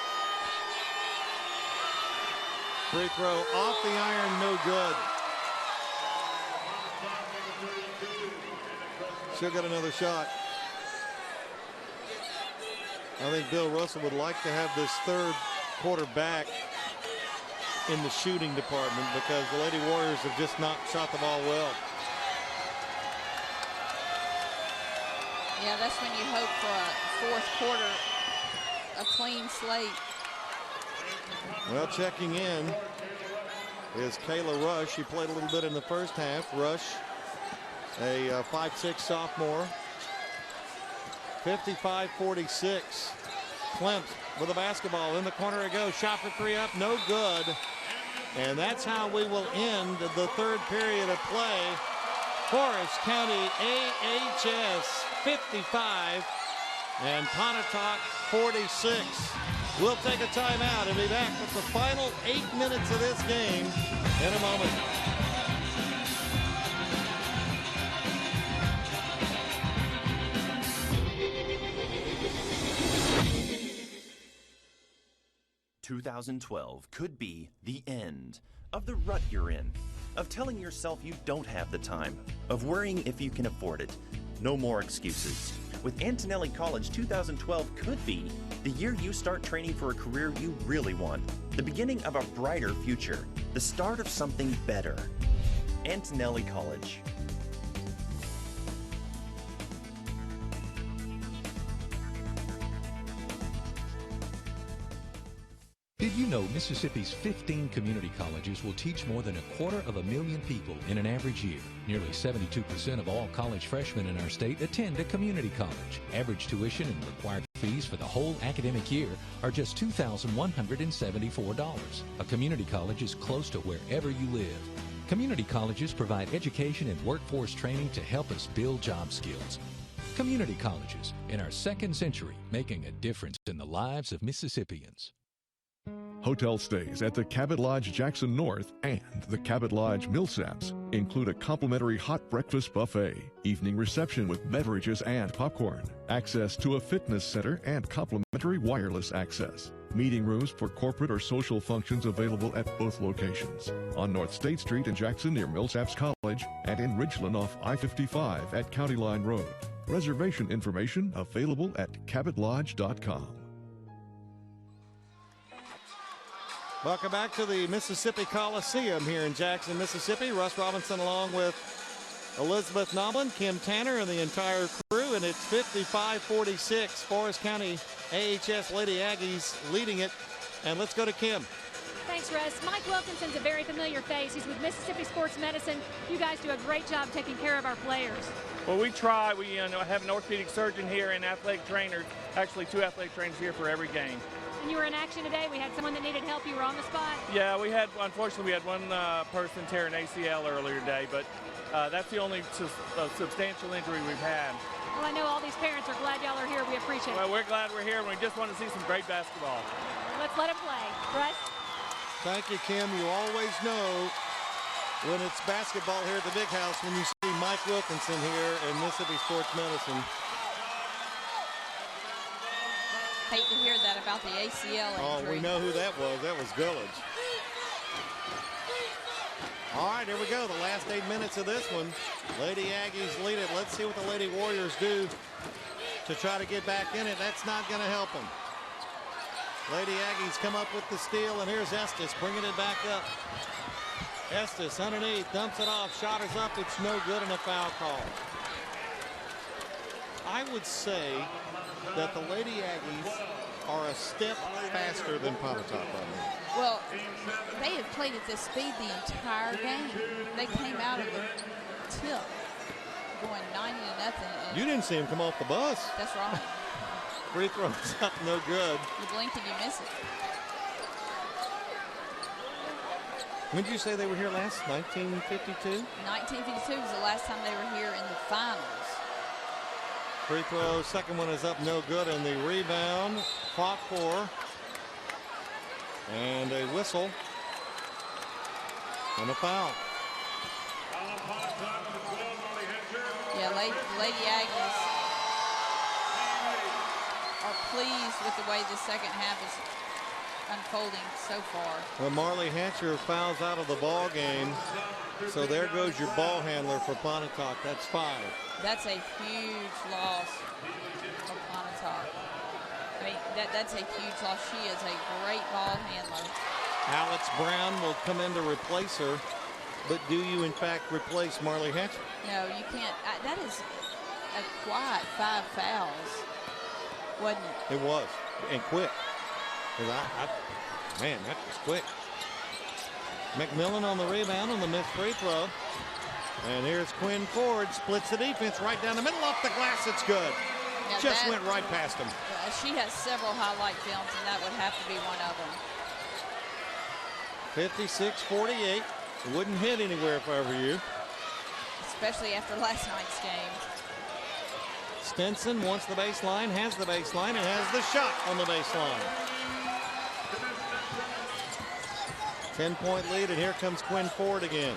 Free throw off the iron, no good. She'll get another shot. I think Bill Russell would like to have this third quarter back in the shooting department because the Lady Warriors have just not shot the ball well. Yeah, that's when you hope for a fourth quarter, a clean slate. Well, checking in is Kayla Rush. She played a little bit in the first half. Rush, a 5'6" sophomore. 55-46. Klempt with a basketball in the corner it goes. Shot for three up, no good. And that's how we will end the third period of play. Forrest County AHS 55 and Pontotoc 46. We'll take a timeout and be back with the final 8 minutes of this game in a moment. "2012 could be the end of the rut you're in, of telling yourself you don't have the time, of worrying if you can afford it. No more excuses. With Antonelli College, 2012 could be the year you start training for a career you really want, the beginning of a brighter future, the start of something better. Antonelli College. Did you know Mississippi's 15 community colleges will teach more than 250,000 people in an average year? Nearly 72% of all college freshmen in our state attend a community college. Average tuition and required fees for the whole academic year are just $2,174. A community college is close to wherever you live. Community colleges provide education and workforce training to help us build job skills. Community colleges, in our second century, making a difference in the lives of Mississippians. Hotel stays at the Cabot Lodge Jackson North and the Cabot Lodge Millsaps include a complimentary hot breakfast buffet, evening reception with beverages and popcorn, access to a fitness center, and complimentary wireless access. Meeting rooms for corporate or social functions available at both locations. On North State Street in Jackson near Millsaps College and in Ridgeland off I-55 at County Line Road. Reservation information available at cabotlodge.com. Welcome back to the Mississippi Coliseum here in Jackson, Mississippi. Russ Robinson along with Elizabeth Noblin, Kim Tanner, and the entire crew. And it's 55-46. Forrest County AHS Lady Aggies leading it. And let's go to Kim. Thanks, Russ. Mike Wilkinson's a very familiar face. He's with Mississippi Sports Medicine. You guys do a great job taking care of our players. Well, we try. We have an orthopedic surgeon here and athletic trainers, actually 2 athletic trainers here for every game. And you were in action today. We had someone that needed help. You were on the spot. Yeah, unfortunately, we had one person tear an ACL earlier today, but that's the only substantial injury we've had. Well, I know all these parents are glad y'all are here. We appreciate it. Well, we're glad we're here, and we just want to see some great basketball. Let's let them play. Russ? Thank you, Kim. You always know when it's basketball here at the Big House when you see Mike Wilkinson here in Mississippi Sports Medicine. Hate to hear that about the ACL injury. Oh, we know who that was. That was Village. All right, here we go. The last 8 minutes of this one. Lady Aggies lead it. Let's see what the Lady Warriors do to try to get back in it. That's not going to help them. Lady Aggies come up with the steal, and here's Estes bringing it back up. Estes underneath, dumps it off, shot is up, it's no good, and a foul call. I would say that the Lady Aggies are a step faster than Pontotoc right now. Well, they have played at this speed the entire game. They came out of the tip going 90-0. You didn't see him come off the bus. That's right. Free throws up, no good. You blink and you miss it. When did you say they were here last? 1952? 1952 was the last time they were here in the finals. Free throw, second one is up, no good, and the rebound fought for. And a whistle. And a foul. Yeah, Lady Aggies are pleased with the way the second half is unfolding so far. Well, Marley Hatcher fouls out of the ball game. So there goes your ball handler for Pontotoc. That's 5. That's a huge loss for Pontotoc. I mean, that's a huge loss. She is a great ball handler. Alex Brown will come in to replace her. But do you, in fact, replace Marley Hatcher? No, you can't. That is a quiet 5 fouls, wasn't it? It was, and quick. Man, that was quick. McMillan on the rebound on the missed free throw. And here's Quinn Ford, splits the defense right down the middle, off the glass, it's good. Now Just went right past him. She has several highlight films, and that would have to be one of them. 56-48. It wouldn't hit anywhere if I were you. Especially after last night's game. Stinson wants the baseline, has the baseline, and has the shot on the baseline. 10-point lead, and here comes Quinn Ford again.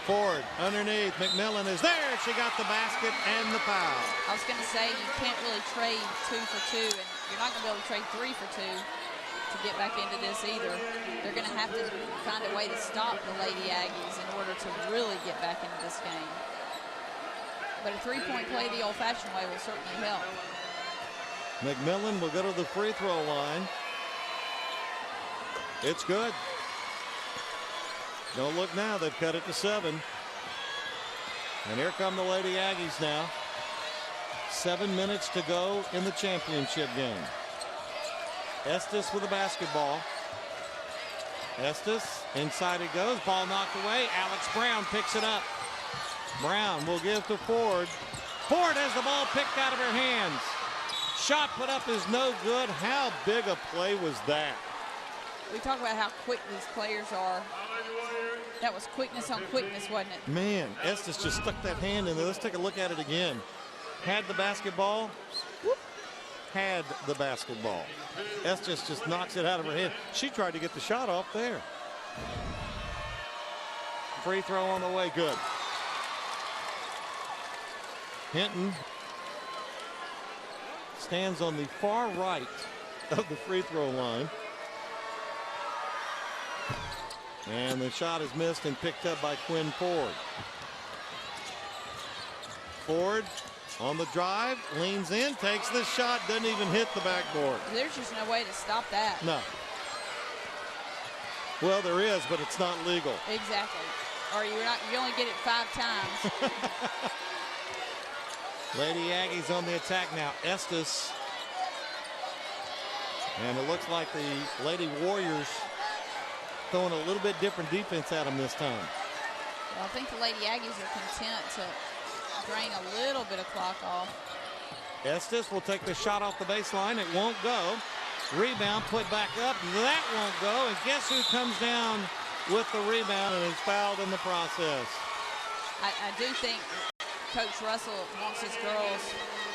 Ford underneath, McMillan is there. She got the basket and the foul. I was going to say you can't really trade 2 for 2, and you're not going to be able to trade 3 for 2 to get back into this either. They're going to have to find a way to stop the Lady Aggies in order to really get back into this game. But a 3-point play the old-fashioned way will certainly help. McMillan will go to the free throw line. It's good. Don't look now, they've cut it to 7. And here come the Lady Aggies now. 7 minutes to go in the championship game. Estes with the basketball. Estes, inside it goes, ball knocked away. Alex Brown picks it up. Brown will give to Ford. Ford has the ball picked out of her hands. Shot put up is no good. How big a play was that? We talk about how quick these players are. That was quickness on quickness, wasn't it? Man, Estes just stuck that hand in there. Let's take a look at it again. Had the basketball, whoop, had the basketball. Estes just knocks it out of her hand. She tried to get the shot off there. Free throw on the way, good. Hinton stands on the far right of the free throw line. And the shot is missed and picked up by Quinn Ford. Ford on the drive, leans in, takes the shot, doesn't even hit the backboard. There's just no way to stop that. No. Well, there is, but it's not legal. Exactly. Or you only get it 5 times. Lady Aggies on the attack now. Estes. And it looks like the Lady Warriors throwing a little bit different defense at them this time. Well, I think the Lady Aggies are content to drain a little bit of clock off. Estes will take the shot off the baseline. It won't go. Rebound put back up. That won't go. And guess who comes down with the rebound and is fouled in the process? I do think Coach Russell wants his girls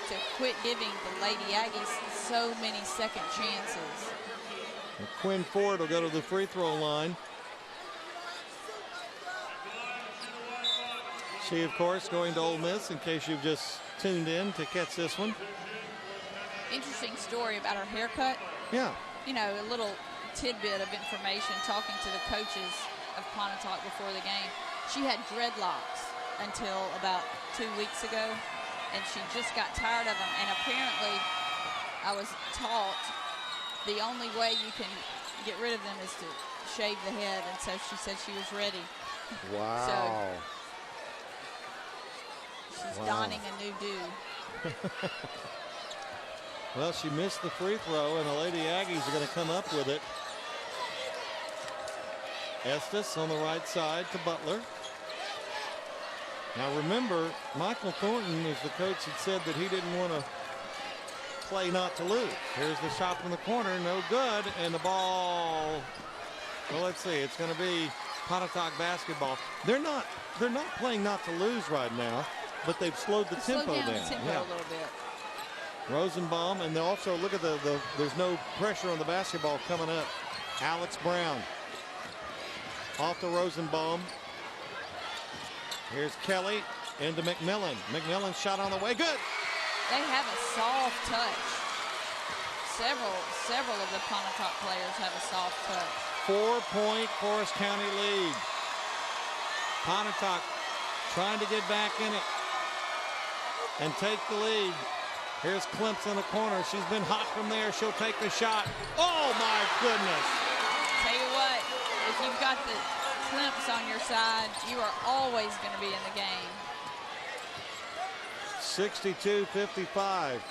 to quit giving the Lady Aggies so many second chances. And Quinn Ford will go to the free throw line. She, of course, going to Ole Miss, in case you've just tuned in to catch this one. Interesting story about her haircut. Yeah. You know, a little tidbit of information talking to the coaches of Pontotoc before the game. She had dreadlocks until about 2 weeks ago, and she just got tired of them. And apparently, I was taught the only way you can get rid of them is to shave the head, and so she said she was ready. Wow. So she's donning a new do. Well, she missed the free throw, and the Lady Aggies are going to come up with it. Estes on the right side to Butler. Now remember, Michael Thornton, as the coach had said, that he didn't want to play not to lose. Here's the shot from the corner, no good, and the ball, well, let's see, it's going to be Pontotoc basketball. They're not playing not to lose right now, but they've slowed the tempo down. The tempo a little bit. Rosenbaum, and they also look at there's no pressure on the basketball coming up. Alex Brown off to Rosenbaum. Here's Kelly into McMillan. McMillan shot on the way, good. They have a soft touch. Several of the Pontotoc players have a soft touch. 4-point Forrest County lead. Pontotoc trying to get back in it and take the lead. Here's Klimps in the corner. She's been hot from there. She'll take the shot. Oh, my goodness. Tell you what, if you've got the Klimps on your side, you are always going to be in the game. 62-55.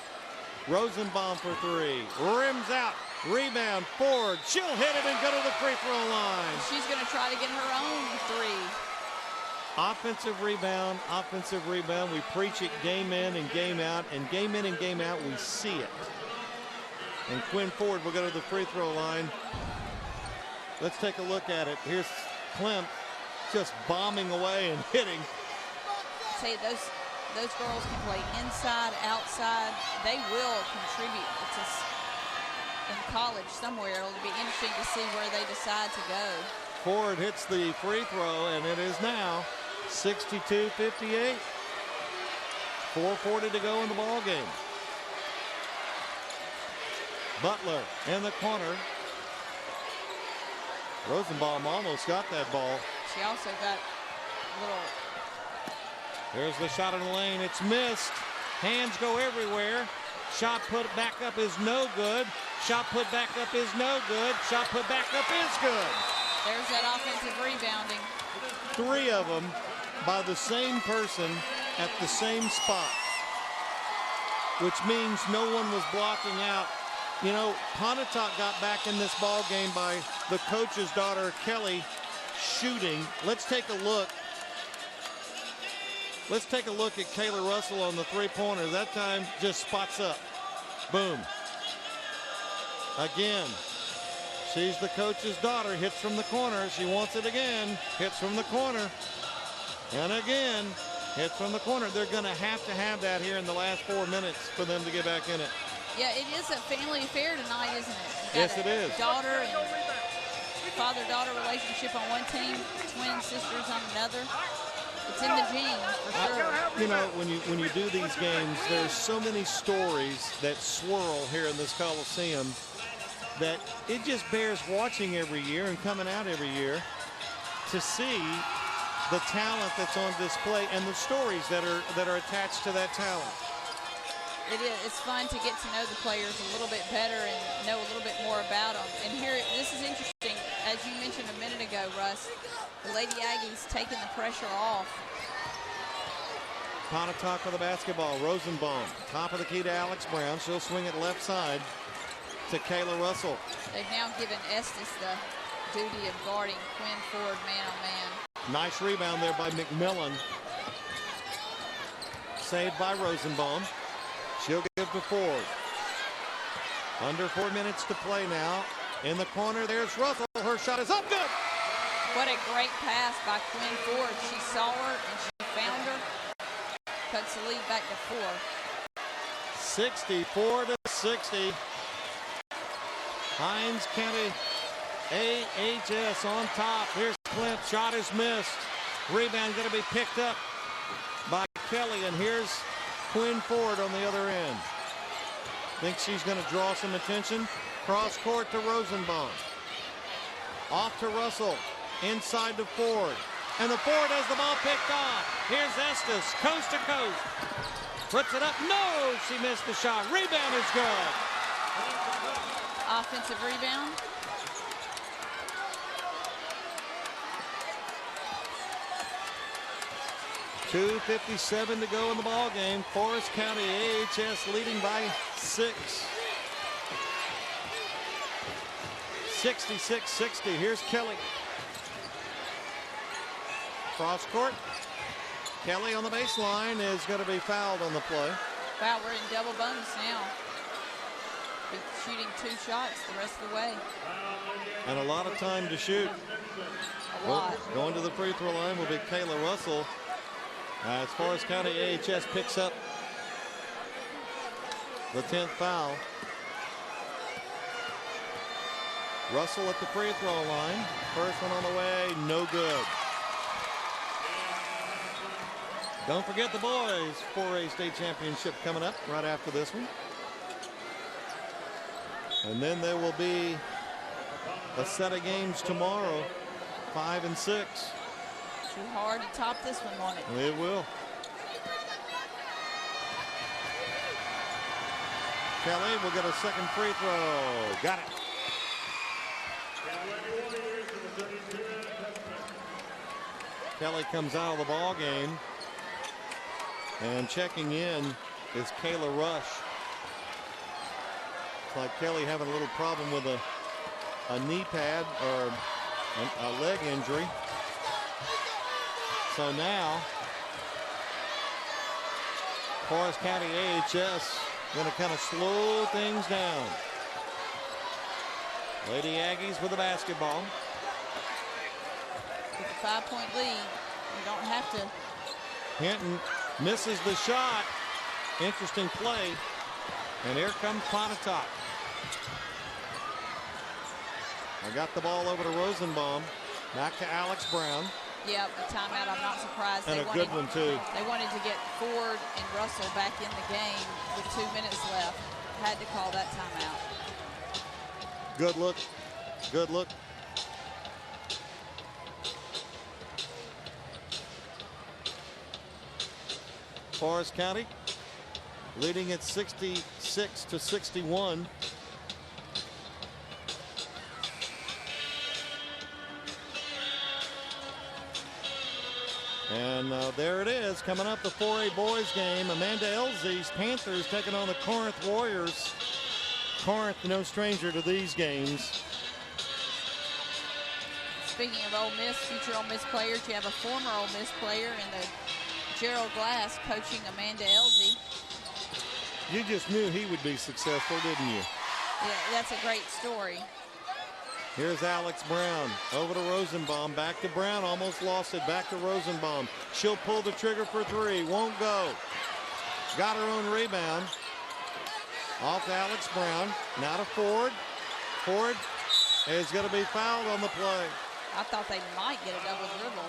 Rosenbaum for three. Rims out. Rebound. Ford. She'll hit it and go to the free throw line. She's going to try to get her own three. Offensive rebound, offensive rebound. We preach it game in and game out, and game in and game out, we see it. And Quinn Ford will go to the free throw line. Let's take a look at it. Here's Klimp just bombing away and hitting. Say those girls can play inside, outside. They will contribute. It's in college somewhere. It'll be interesting to see where they decide to go. Ford hits the free throw, and it is now 62-58. 4:40 to go in the ball game. Butler in the corner. Rosenbaum almost got that ball. She also got a little. There's the shot in the lane. It's missed. Hands go everywhere. Shot put back up is no good. Shot put back up is no good. Shot put back up is good. There's that offensive rebounding. 3 of them by the same person at the same spot, which means no one was blocking out. You know, Pontotoc got back in this ball game by the coach's daughter, Kelly, shooting. Let's take a look. Let's take a look at Kayla Russell on the three-pointer. That time just spots up. Boom. Again. She's the coach's daughter, hits from the corner. She wants it again, hits from the corner. And again, hits from the corner. They're going to have that here in the last 4 minutes for them to get back in it. Yeah, it is a family affair tonight, isn't it? Yes, it is. Daughter and father-daughter relationship on one team, twin sisters on another. It's in the genes for sure. You know, when you do these games, there's so many stories that swirl here in this Coliseum that it just bears watching every year and coming out every year to see the talent that's on display and the stories that are attached to that talent. It is. It's fun to get to know the players a little bit better and know a little bit more about them. And here, this is interesting. As you mentioned a minute ago, Russ, the Lady Aggies taking the pressure off. Pontotoc with the basketball. Rosenbaum, top of the key to Alex Brown. She'll swing it left side to Kayla Russell. They've now given Estes the duty of guarding Quinn Ford man-on-man. Nice rebound there by McMillan. Saved by Rosenbaum. She'll give to Ford. Under 4 minutes to play now. In the corner, there's Russell. Her shot is up good. What a great pass by Quinn Ford. She saw her and she found her. Cuts the lead back to 4. 64-60. Hines County AHS on top. Here's Clint. Shot is missed. Rebound going to be picked up by Kelly. And here's Quinn Ford on the other end. Thinks she's going to draw some attention. Cross court to Rosenbaum. Off to Russell. Inside to Ford. And the Ford has the ball picked off. Here's Estes, coast to coast. Puts it up. No, she missed the shot. Rebound is good. Offensive rebound. .257 to go in the ball game. Forrest County AHS leading by 6. 66-60. Here's Kelly. Cross court. Kelly on the baseline is going to be fouled on the play. Wow, we're in double bonus now. We're shooting 2 shots the rest of the way. And a lot of time to shoot. A lot. Going to the free throw line will be Kayla Russell. As Forrest County AHS picks up the 10th foul. Russell at the free throw line. First one on the way, no good. Don't forget the boys 4A state championship coming up right after this one. And then there will be a set of games tomorrow, 5 and 6. Too hard to top this one, won't it? It will. Kelly will get a second free throw. Got it. Kelly comes out of the ball game. And checking in is Kayla Rush. It's like Kelly having a little problem with a knee pad or a leg injury. So now, Forrest County AHS going to kind of slow things down. Lady Aggies with the basketball. With a 5-point lead, you don't have to. Hinton misses the shot. Interesting play. And here comes Pontotoc. I got the ball over to Rosenbaum. Back to Alex Brown. Yeah, the timeout, I'm not surprised. And a good one, too. They wanted to get Ford and Russell back in the game with 2 minutes left. Had to call that timeout. Good look. Good look. Forrest County leading at 66-61. And there it is, coming up, the 4A boys game. Amanda Elzey's Panthers taking on the Corinth Warriors. Corinth, no stranger to these games. Speaking of Ole Miss, future Ole Miss players, you have a former Ole Miss player in the Gerald Glass coaching Amanda Elzey. You just knew he would be successful, didn't you? Yeah, that's a great story. Here's Alex Brown over to Rosenbaum. Back to Brown. Almost lost it. Back to Rosenbaum. She'll pull the trigger for 3. Won't go. Got her own rebound. Off to Alex Brown. Now to Ford. Ford is going to be fouled on the play. I thought they might get a double dribble.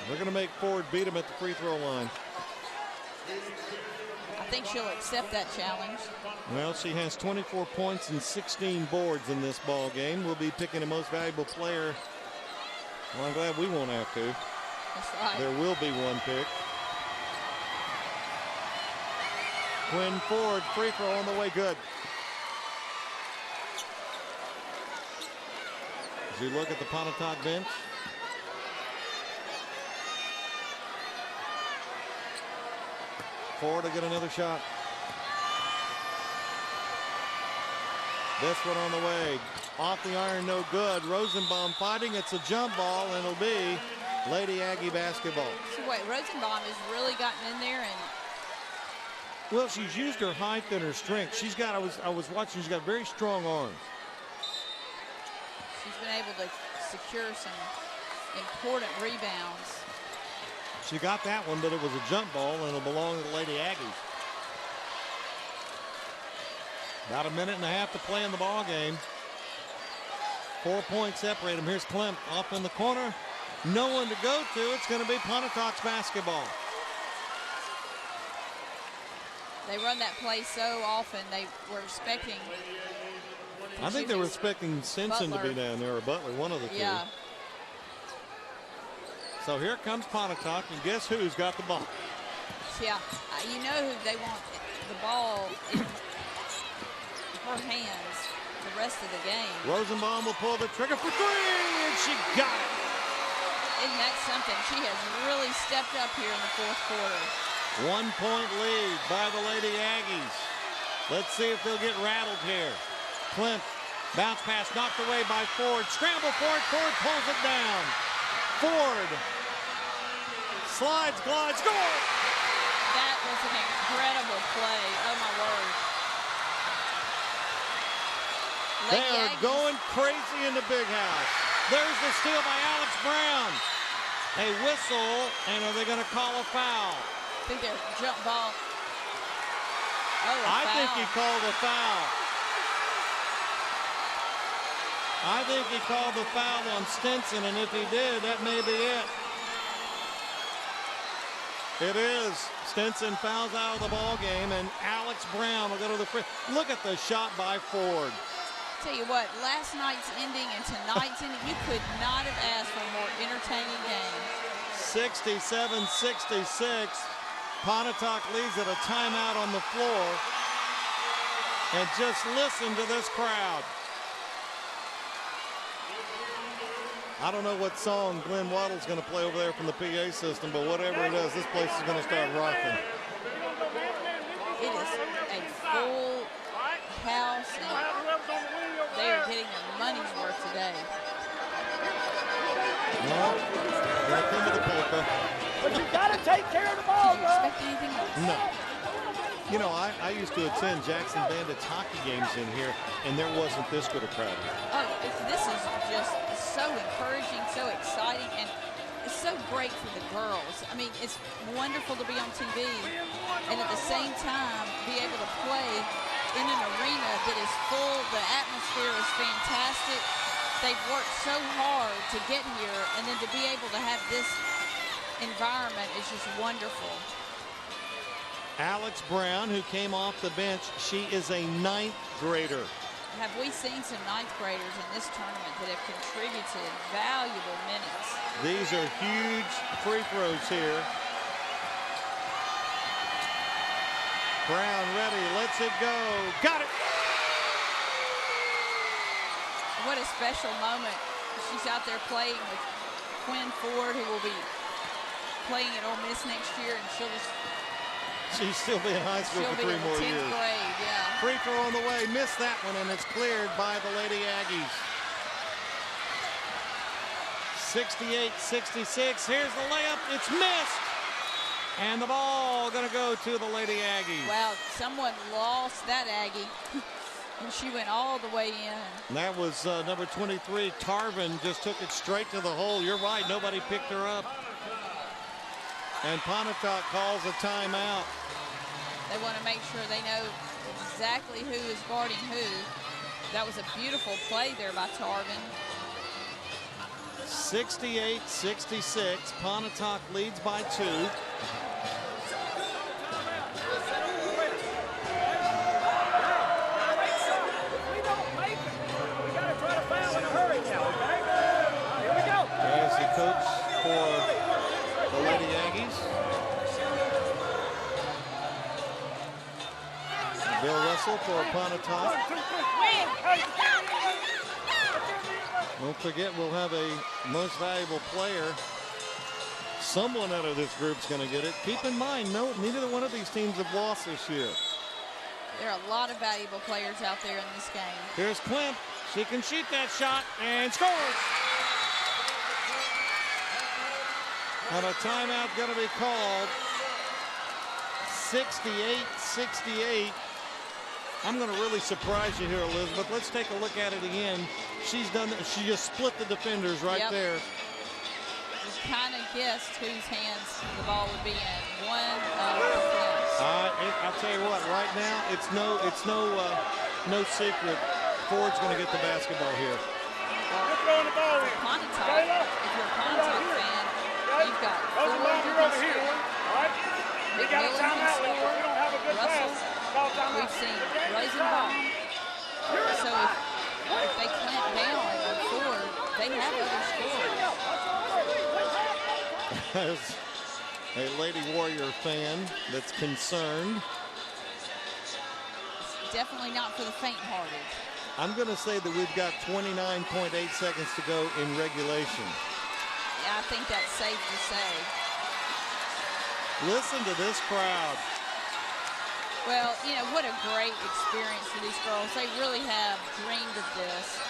They're going to make Ford beat him at the free throw line. I think she'll accept that challenge. Well, she has 24 points and 16 boards in this ball game. We'll be picking the most valuable player. Well, I'm glad we won't have to. That's right. There will be one pick. Quinn Ford, free throw on the way, good. As you look at the Pontotoc bench, Ford to get another shot. This one on the way. Off the iron, no good. Rosenbaum fighting. It's a jump ball, and it'll be Lady Aggie basketball. So wait, Rosenbaum has really gotten in there and. Well, she's used her height and her strength. She's got, I was watching, she's got very strong arms. She's been able to secure some important rebounds. She got that one, but it was a jump ball, and it'll belong to the Lady Aggies. About a minute and a half to play in the ball game. 4 points separate them. Here's Klemp off in the corner. No one to go to. It's going to be Pontotoc's basketball. They run that play so often. They were expecting. I think they were expecting Simpson to be down there, or Butler, one of the two. Yeah. So here comes Pontotoc, and guess who's got the ball? Yeah, you know who they want the ball in her hands the rest of the game. Rosenbaum will pull the trigger for three, and she got it. Isn't that something? She has really stepped up here in the fourth quarter. 1 point lead by the Lady Aggies. Let's see if they'll get rattled here. Clint, bounce pass knocked away by Ford. Scramble for it. Ford pulls it down. Ford slides, glides, score! That was an incredible play. Oh, my word. They are going crazy in the big house. There's the steal by Alex Brown. A whistle, and are they going to call a foul? I think they're jump ball. Oh, I think he called a foul. I think he called the foul on Stinson, and if he did, that may be it. It is. Stinson fouls out of the ball game, and Alex Brown will go to the free. Look at the shot by Ford. Tell you what, last night's ending and tonight's ending, you could not have asked for a more entertaining game. 67-66. Pontotoc leads at a timeout on the floor. And just listen to this crowd. I don't know what song Glenn Waddle's going to play over there from the PA system, but whatever it is, this place is going to start rocking. It is a full house, and they are getting their money's worth today. No, back into the polka. But you got to take care of the ball, bro. Expect anything else? No. You know, I used to attend Jackson Bandits hockey games in here, and there wasn't this good a crowd. Oh, this is just so encouraging, so exciting, and it's so great for the girls. I mean, it's wonderful to be on TV, and at the same time, be able to play in an arena that is full. The atmosphere is fantastic. They've worked so hard to get here, and then to be able to have this environment is just wonderful. Alex Brown, who came off the bench, she is a 9th grader. Have we seen some 9th graders in this tournament that have contributed valuable minutes? These are huge free throws here. Brown ready, lets it go, got it! What a special moment. She's out there playing with Quinn Ford, who will be playing at Ole Miss next year, and she'll still be in high school for 3 more years. 10th grade, yeah. Free throw on the way, missed that one, and it's cleared by the Lady Aggies. 68-66, here's the layup, it's missed! And the ball gonna go to the Lady Aggies. Wow, someone lost that Aggie, and she went all the way in. And that was number 23, Tarvin, just took it straight to the hole. You're right, nobody picked her up. And Pontotoc calls a timeout. They want to make sure they know exactly who is guarding who. That was a beautiful play there by Tarvin. 68-66. Pontotoc leads by 2. There's the coach for the Lady Aggies. Bill Russell for Pontotoc. Don't forget, we'll have a most valuable player. Someone out of this group's going to get it. Keep in mind, neither one of these teams have lost this year. There are a lot of valuable players out there in this game. Here's Klemp. She can shoot that shot and scores. And a timeout going to be called. 68-68. I'm going to really surprise you here, Elizabeth. Let's take a look at it again. She's done. She just split the defenders right there. Just kind of guessed whose hands the ball would be in. One of the Klemps. I'll tell you what. Right now, it's no secret. Ford's going to get the basketball here. Pontotoc, if you're a Pontotoc fan, you've got Ford who can score. We got a timeout. We don't have a good Russell. pass. We've seen Rosenbaum. So if they clamp down on Ford, they have other scorers. As a Lady Warrior fan that's concerned. It's definitely not for the faint-hearted. I'm going to say that we've got 29.8 seconds to go in regulation. Yeah, I think that's safe to say. Listen to this crowd. Well, you know, what a great experience for these girls. They really have dreamed of this.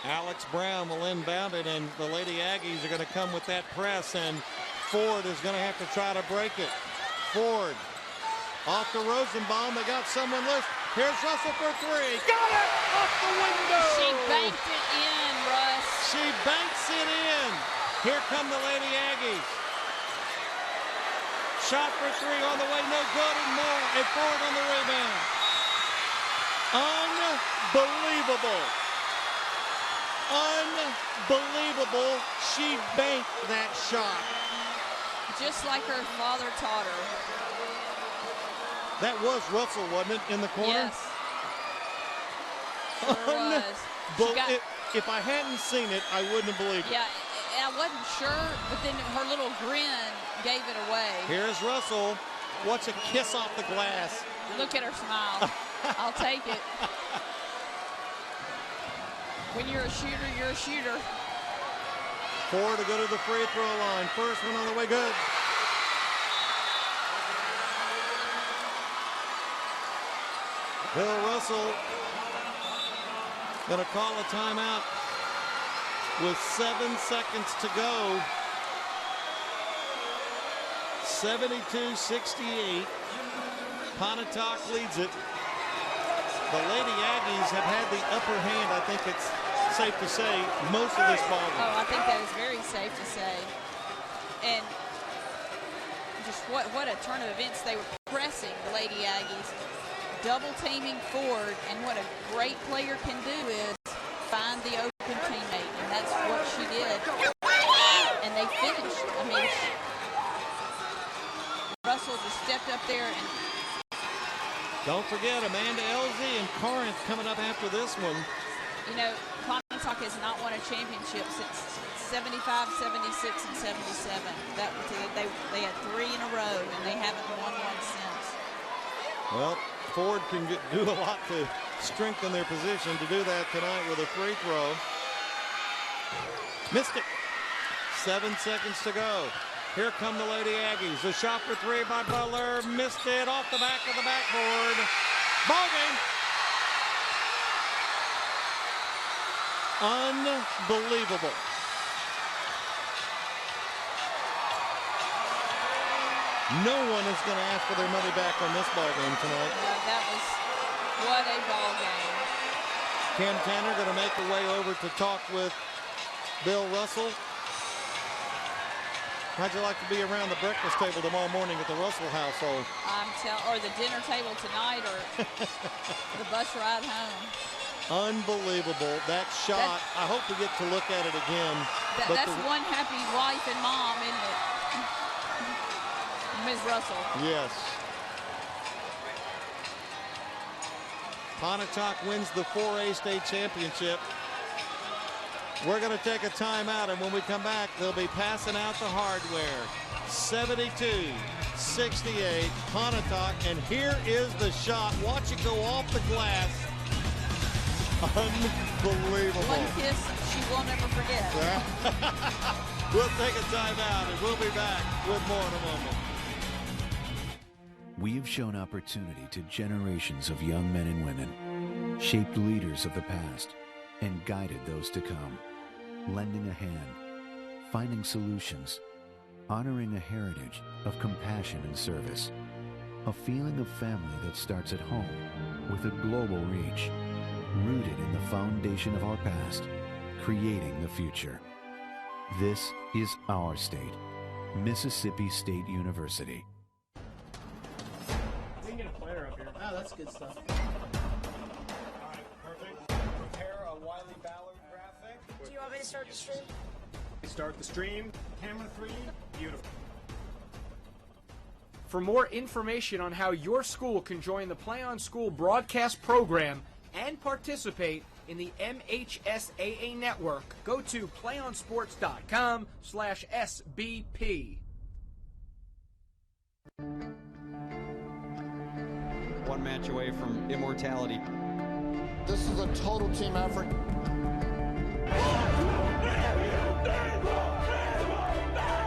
Alex Brown will inbound it, and the Lady Aggies are going to come with that press, and Ford is going to have to try to break it. Ford off to Rosenbaum. They got someone loose. Here's Russell for 3. Got it! Off the window! She banked it in, Russ. She banks it in. Here come the Lady Aggies. Shot for 3 on the way, no good, and more. And Ford on the rebound. Unbelievable. Unbelievable. She banked that shot. Just like her father taught her. That was Russell, wasn't it, in the corner? Yes. Sure was. If I hadn't seen it, I wouldn't have believed it. Yeah, I wasn't sure, but then her little grin gave it away. Here's Russell. What's a kiss off the glass? Look at her smile. I'll take it. When you're a shooter, you're a shooter. Ford to go to the free throw line. First one on the way, good. Bill Russell going to call a timeout with 7 seconds to go. 72-68. Pontotoc leads it. The Lady Aggies have had the upper hand, I think it's safe to say, most of this ball game. Oh, I think that is very safe to say. And just what a turn of events. They were pressing the Lady Aggies, double teaming Ford, and what a great player can do is find the open teammate, and that's what she did. And they finished. I mean, Russell just stepped up there and don't forget Amanda Elsie and Corinth coming up after this one. You know, Pontotoc has not won a championship since 75, 76, and 77. They had 3 in a row, and they haven't won one since. Well, Ford can do a lot to strengthen their position to do that tonight with a free throw. Missed it. 7 seconds to go. Here come the Lady Aggies. A shot for 3 by Butler. Missed it off the back of the backboard. Ball game. Unbelievable. No one is going to ask for their money back on this ball game tonight. That was what a ball game. Cam Tanner going to make her way over to talk with Bill Russell. How'd you like to be around the breakfast table tomorrow morning at the Russell household? Or the dinner table tonight, or the bus ride home. Unbelievable. That shot, I hope we get to look at it again. That's one happy wife and mom, isn't it? Ms. Russell. Yes. Pontotoc wins the 4A state championship. We're going to take a timeout, and when we come back, they'll be passing out the hardware. 72-68, Pontotoc, and here is the shot. Watch it go off the glass. Unbelievable. One kiss she will never forget. We'll take a timeout, and we'll be back with more in a moment. We have shown opportunity to generations of young men and women, shaped leaders of the past, and guided those to come, lending a hand, finding solutions, honoring a heritage of compassion and service, a feeling of family that starts at home with a global reach, rooted in the foundation of our past, creating the future. This is our state, Mississippi State University. We can get a player up here. Oh, that's good stuff. All right, perfect. Prepare a Wiley Ballard graphic. Do you want me to start the stream? Start the stream. Camera 3. Beautiful. For more information on how your school can join the Play on School broadcast program and participate in the MHSAA network, go to playonsports.com/SBP. One match away from immortality. This is a total team effort.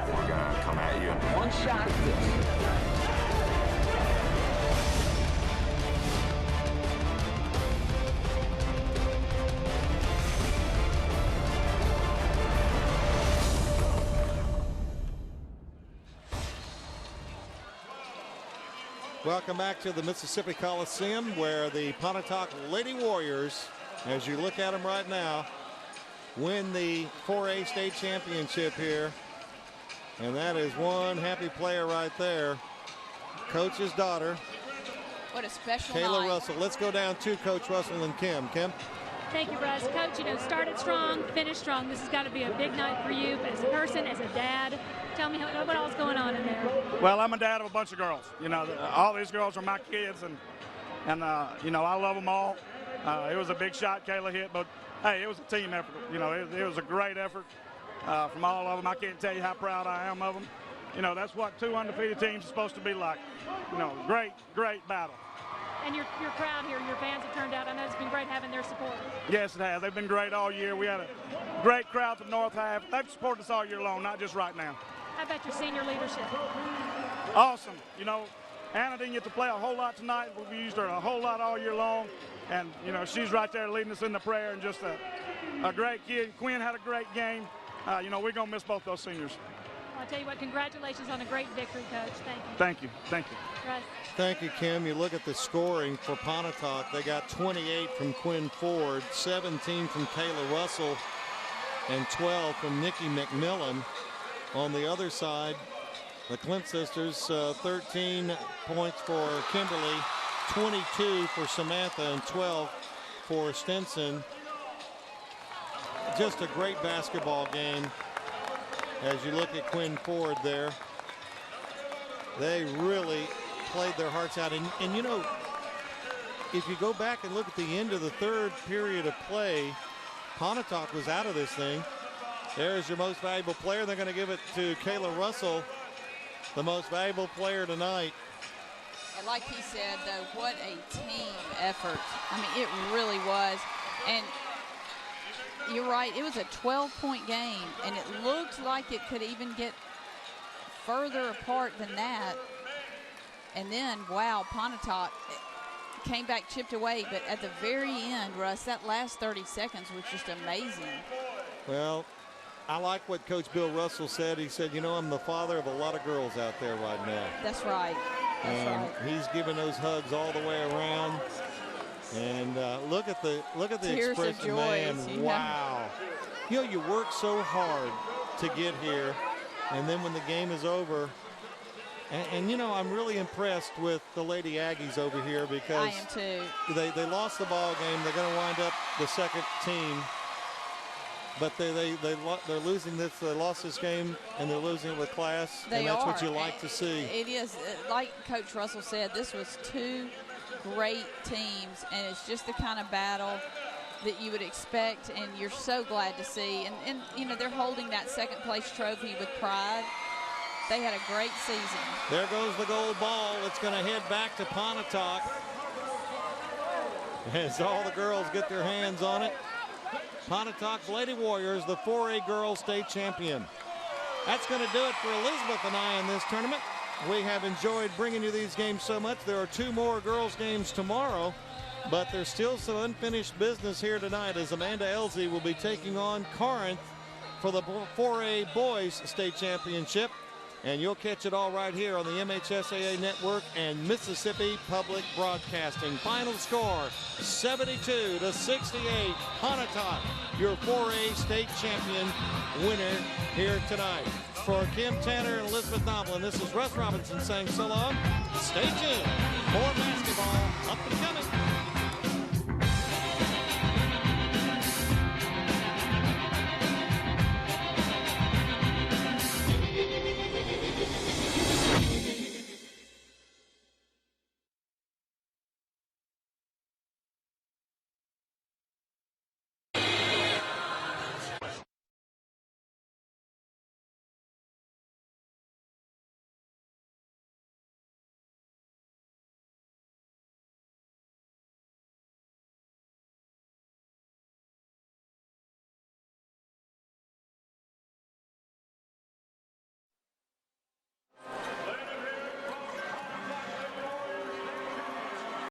We're gonna come at you. One shot at this. Welcome back to the Mississippi Coliseum, where the Pontotoc Lady Warriors, as you look at them right now, win the 4A state championship here. And that is one happy player right there. Coach's daughter. What a special Kayla night. Russell. Let's go down to Coach Russell and Kim. Kim? Thank you, Russ. Coach, started strong, finished strong. This has got to be a big night for you as a person, as a dad. Tell me what all's going on in there. Well, I'm a dad of a bunch of girls. All these girls are my kids, and I love them all. It was a big shot Kayla hit, but hey, it was a team effort. It was a great effort from all of them. I can't tell you how proud I am of them. That's what two undefeated teams are supposed to be like. Great battle. And your crowd here, your fans have turned out. I know it's been great having their support. Yes, it has. They've been great all year. We had a great crowd from North Half. They've supported us all year long, not just right now. How about your senior leadership? Awesome. Anna didn't get to play a whole lot tonight, but we used her a whole lot all year long. And, she's right there leading us in the prayer, and just a great kid. Quinn had a great game. We're going to miss both those seniors. Well, I'll tell you what, congratulations on a great victory, Coach. Thank you. Thank you. Thank you. Russ. Thank you, Kim. You look at the scoring for Pontotoc. They got 28 from Quinn Ford, 17 from Kayla Russell, and 12 from Nikki McMillan. On the other side, the Clint sisters, 13 points for Kimberly, 22 for Samantha, and 12 for Stinson. Just a great basketball game. As you look at Quinn Ford there, they really played their hearts out. And if you go back and look at the end of the third period of play, Pontotoc was out of this thing. There's your most valuable player. They're going to give it to Kayla Russell, the most valuable player tonight. And like he said, though, what a team effort. I mean, it really was. And you're right, it was a 12-point game, and it looked like it could even get further apart than that. And then, wow, Pontotoc came back chipped away. But at the very end, Russ, that last 30 seconds was just amazing. Well, I like what Coach Bill Russell said. He said, I'm the father of a lot of girls out there right now. That's right. And he's giving those hugs all the way around. And look at the Tears of expression, joy, man. Wow. You work so hard to get here, And then when the game is over, and you know, I'm really impressed with the Lady Aggies over here because I am too. They lost the ball game. They're going to wind up the second team. But they're losing this. They lost this game, and they're losing it with class. They and that's are. what you like to see. It is. Like Coach Russell said, this was two great teams, and it's just the kind of battle that you would expect, and you're so glad to see. And you know, they're holding that second-place trophy with pride. They had a great season. There goes the gold ball. It's going to head back to Pontotoc as all the girls get their hands on it. Pontotoc Lady Warriors, the 4A girls state champion. That's going to do it for Elizabeth and I in this tournament. We have enjoyed bringing you these games so much. There are 2 more girls games tomorrow, but there's still some unfinished business here tonight as Amanda Elsie will be taking on Corinth for the 4A boys state championship. And you'll catch it all right here on the MHSAA Network and Mississippi Public Broadcasting. Final score, 72-68. Pontotoc, your 4A state champion winner here tonight. For Kim Tanner and Elizabeth Noblin, this is Russ Robinson saying so long. Stay tuned. More basketball up and coming.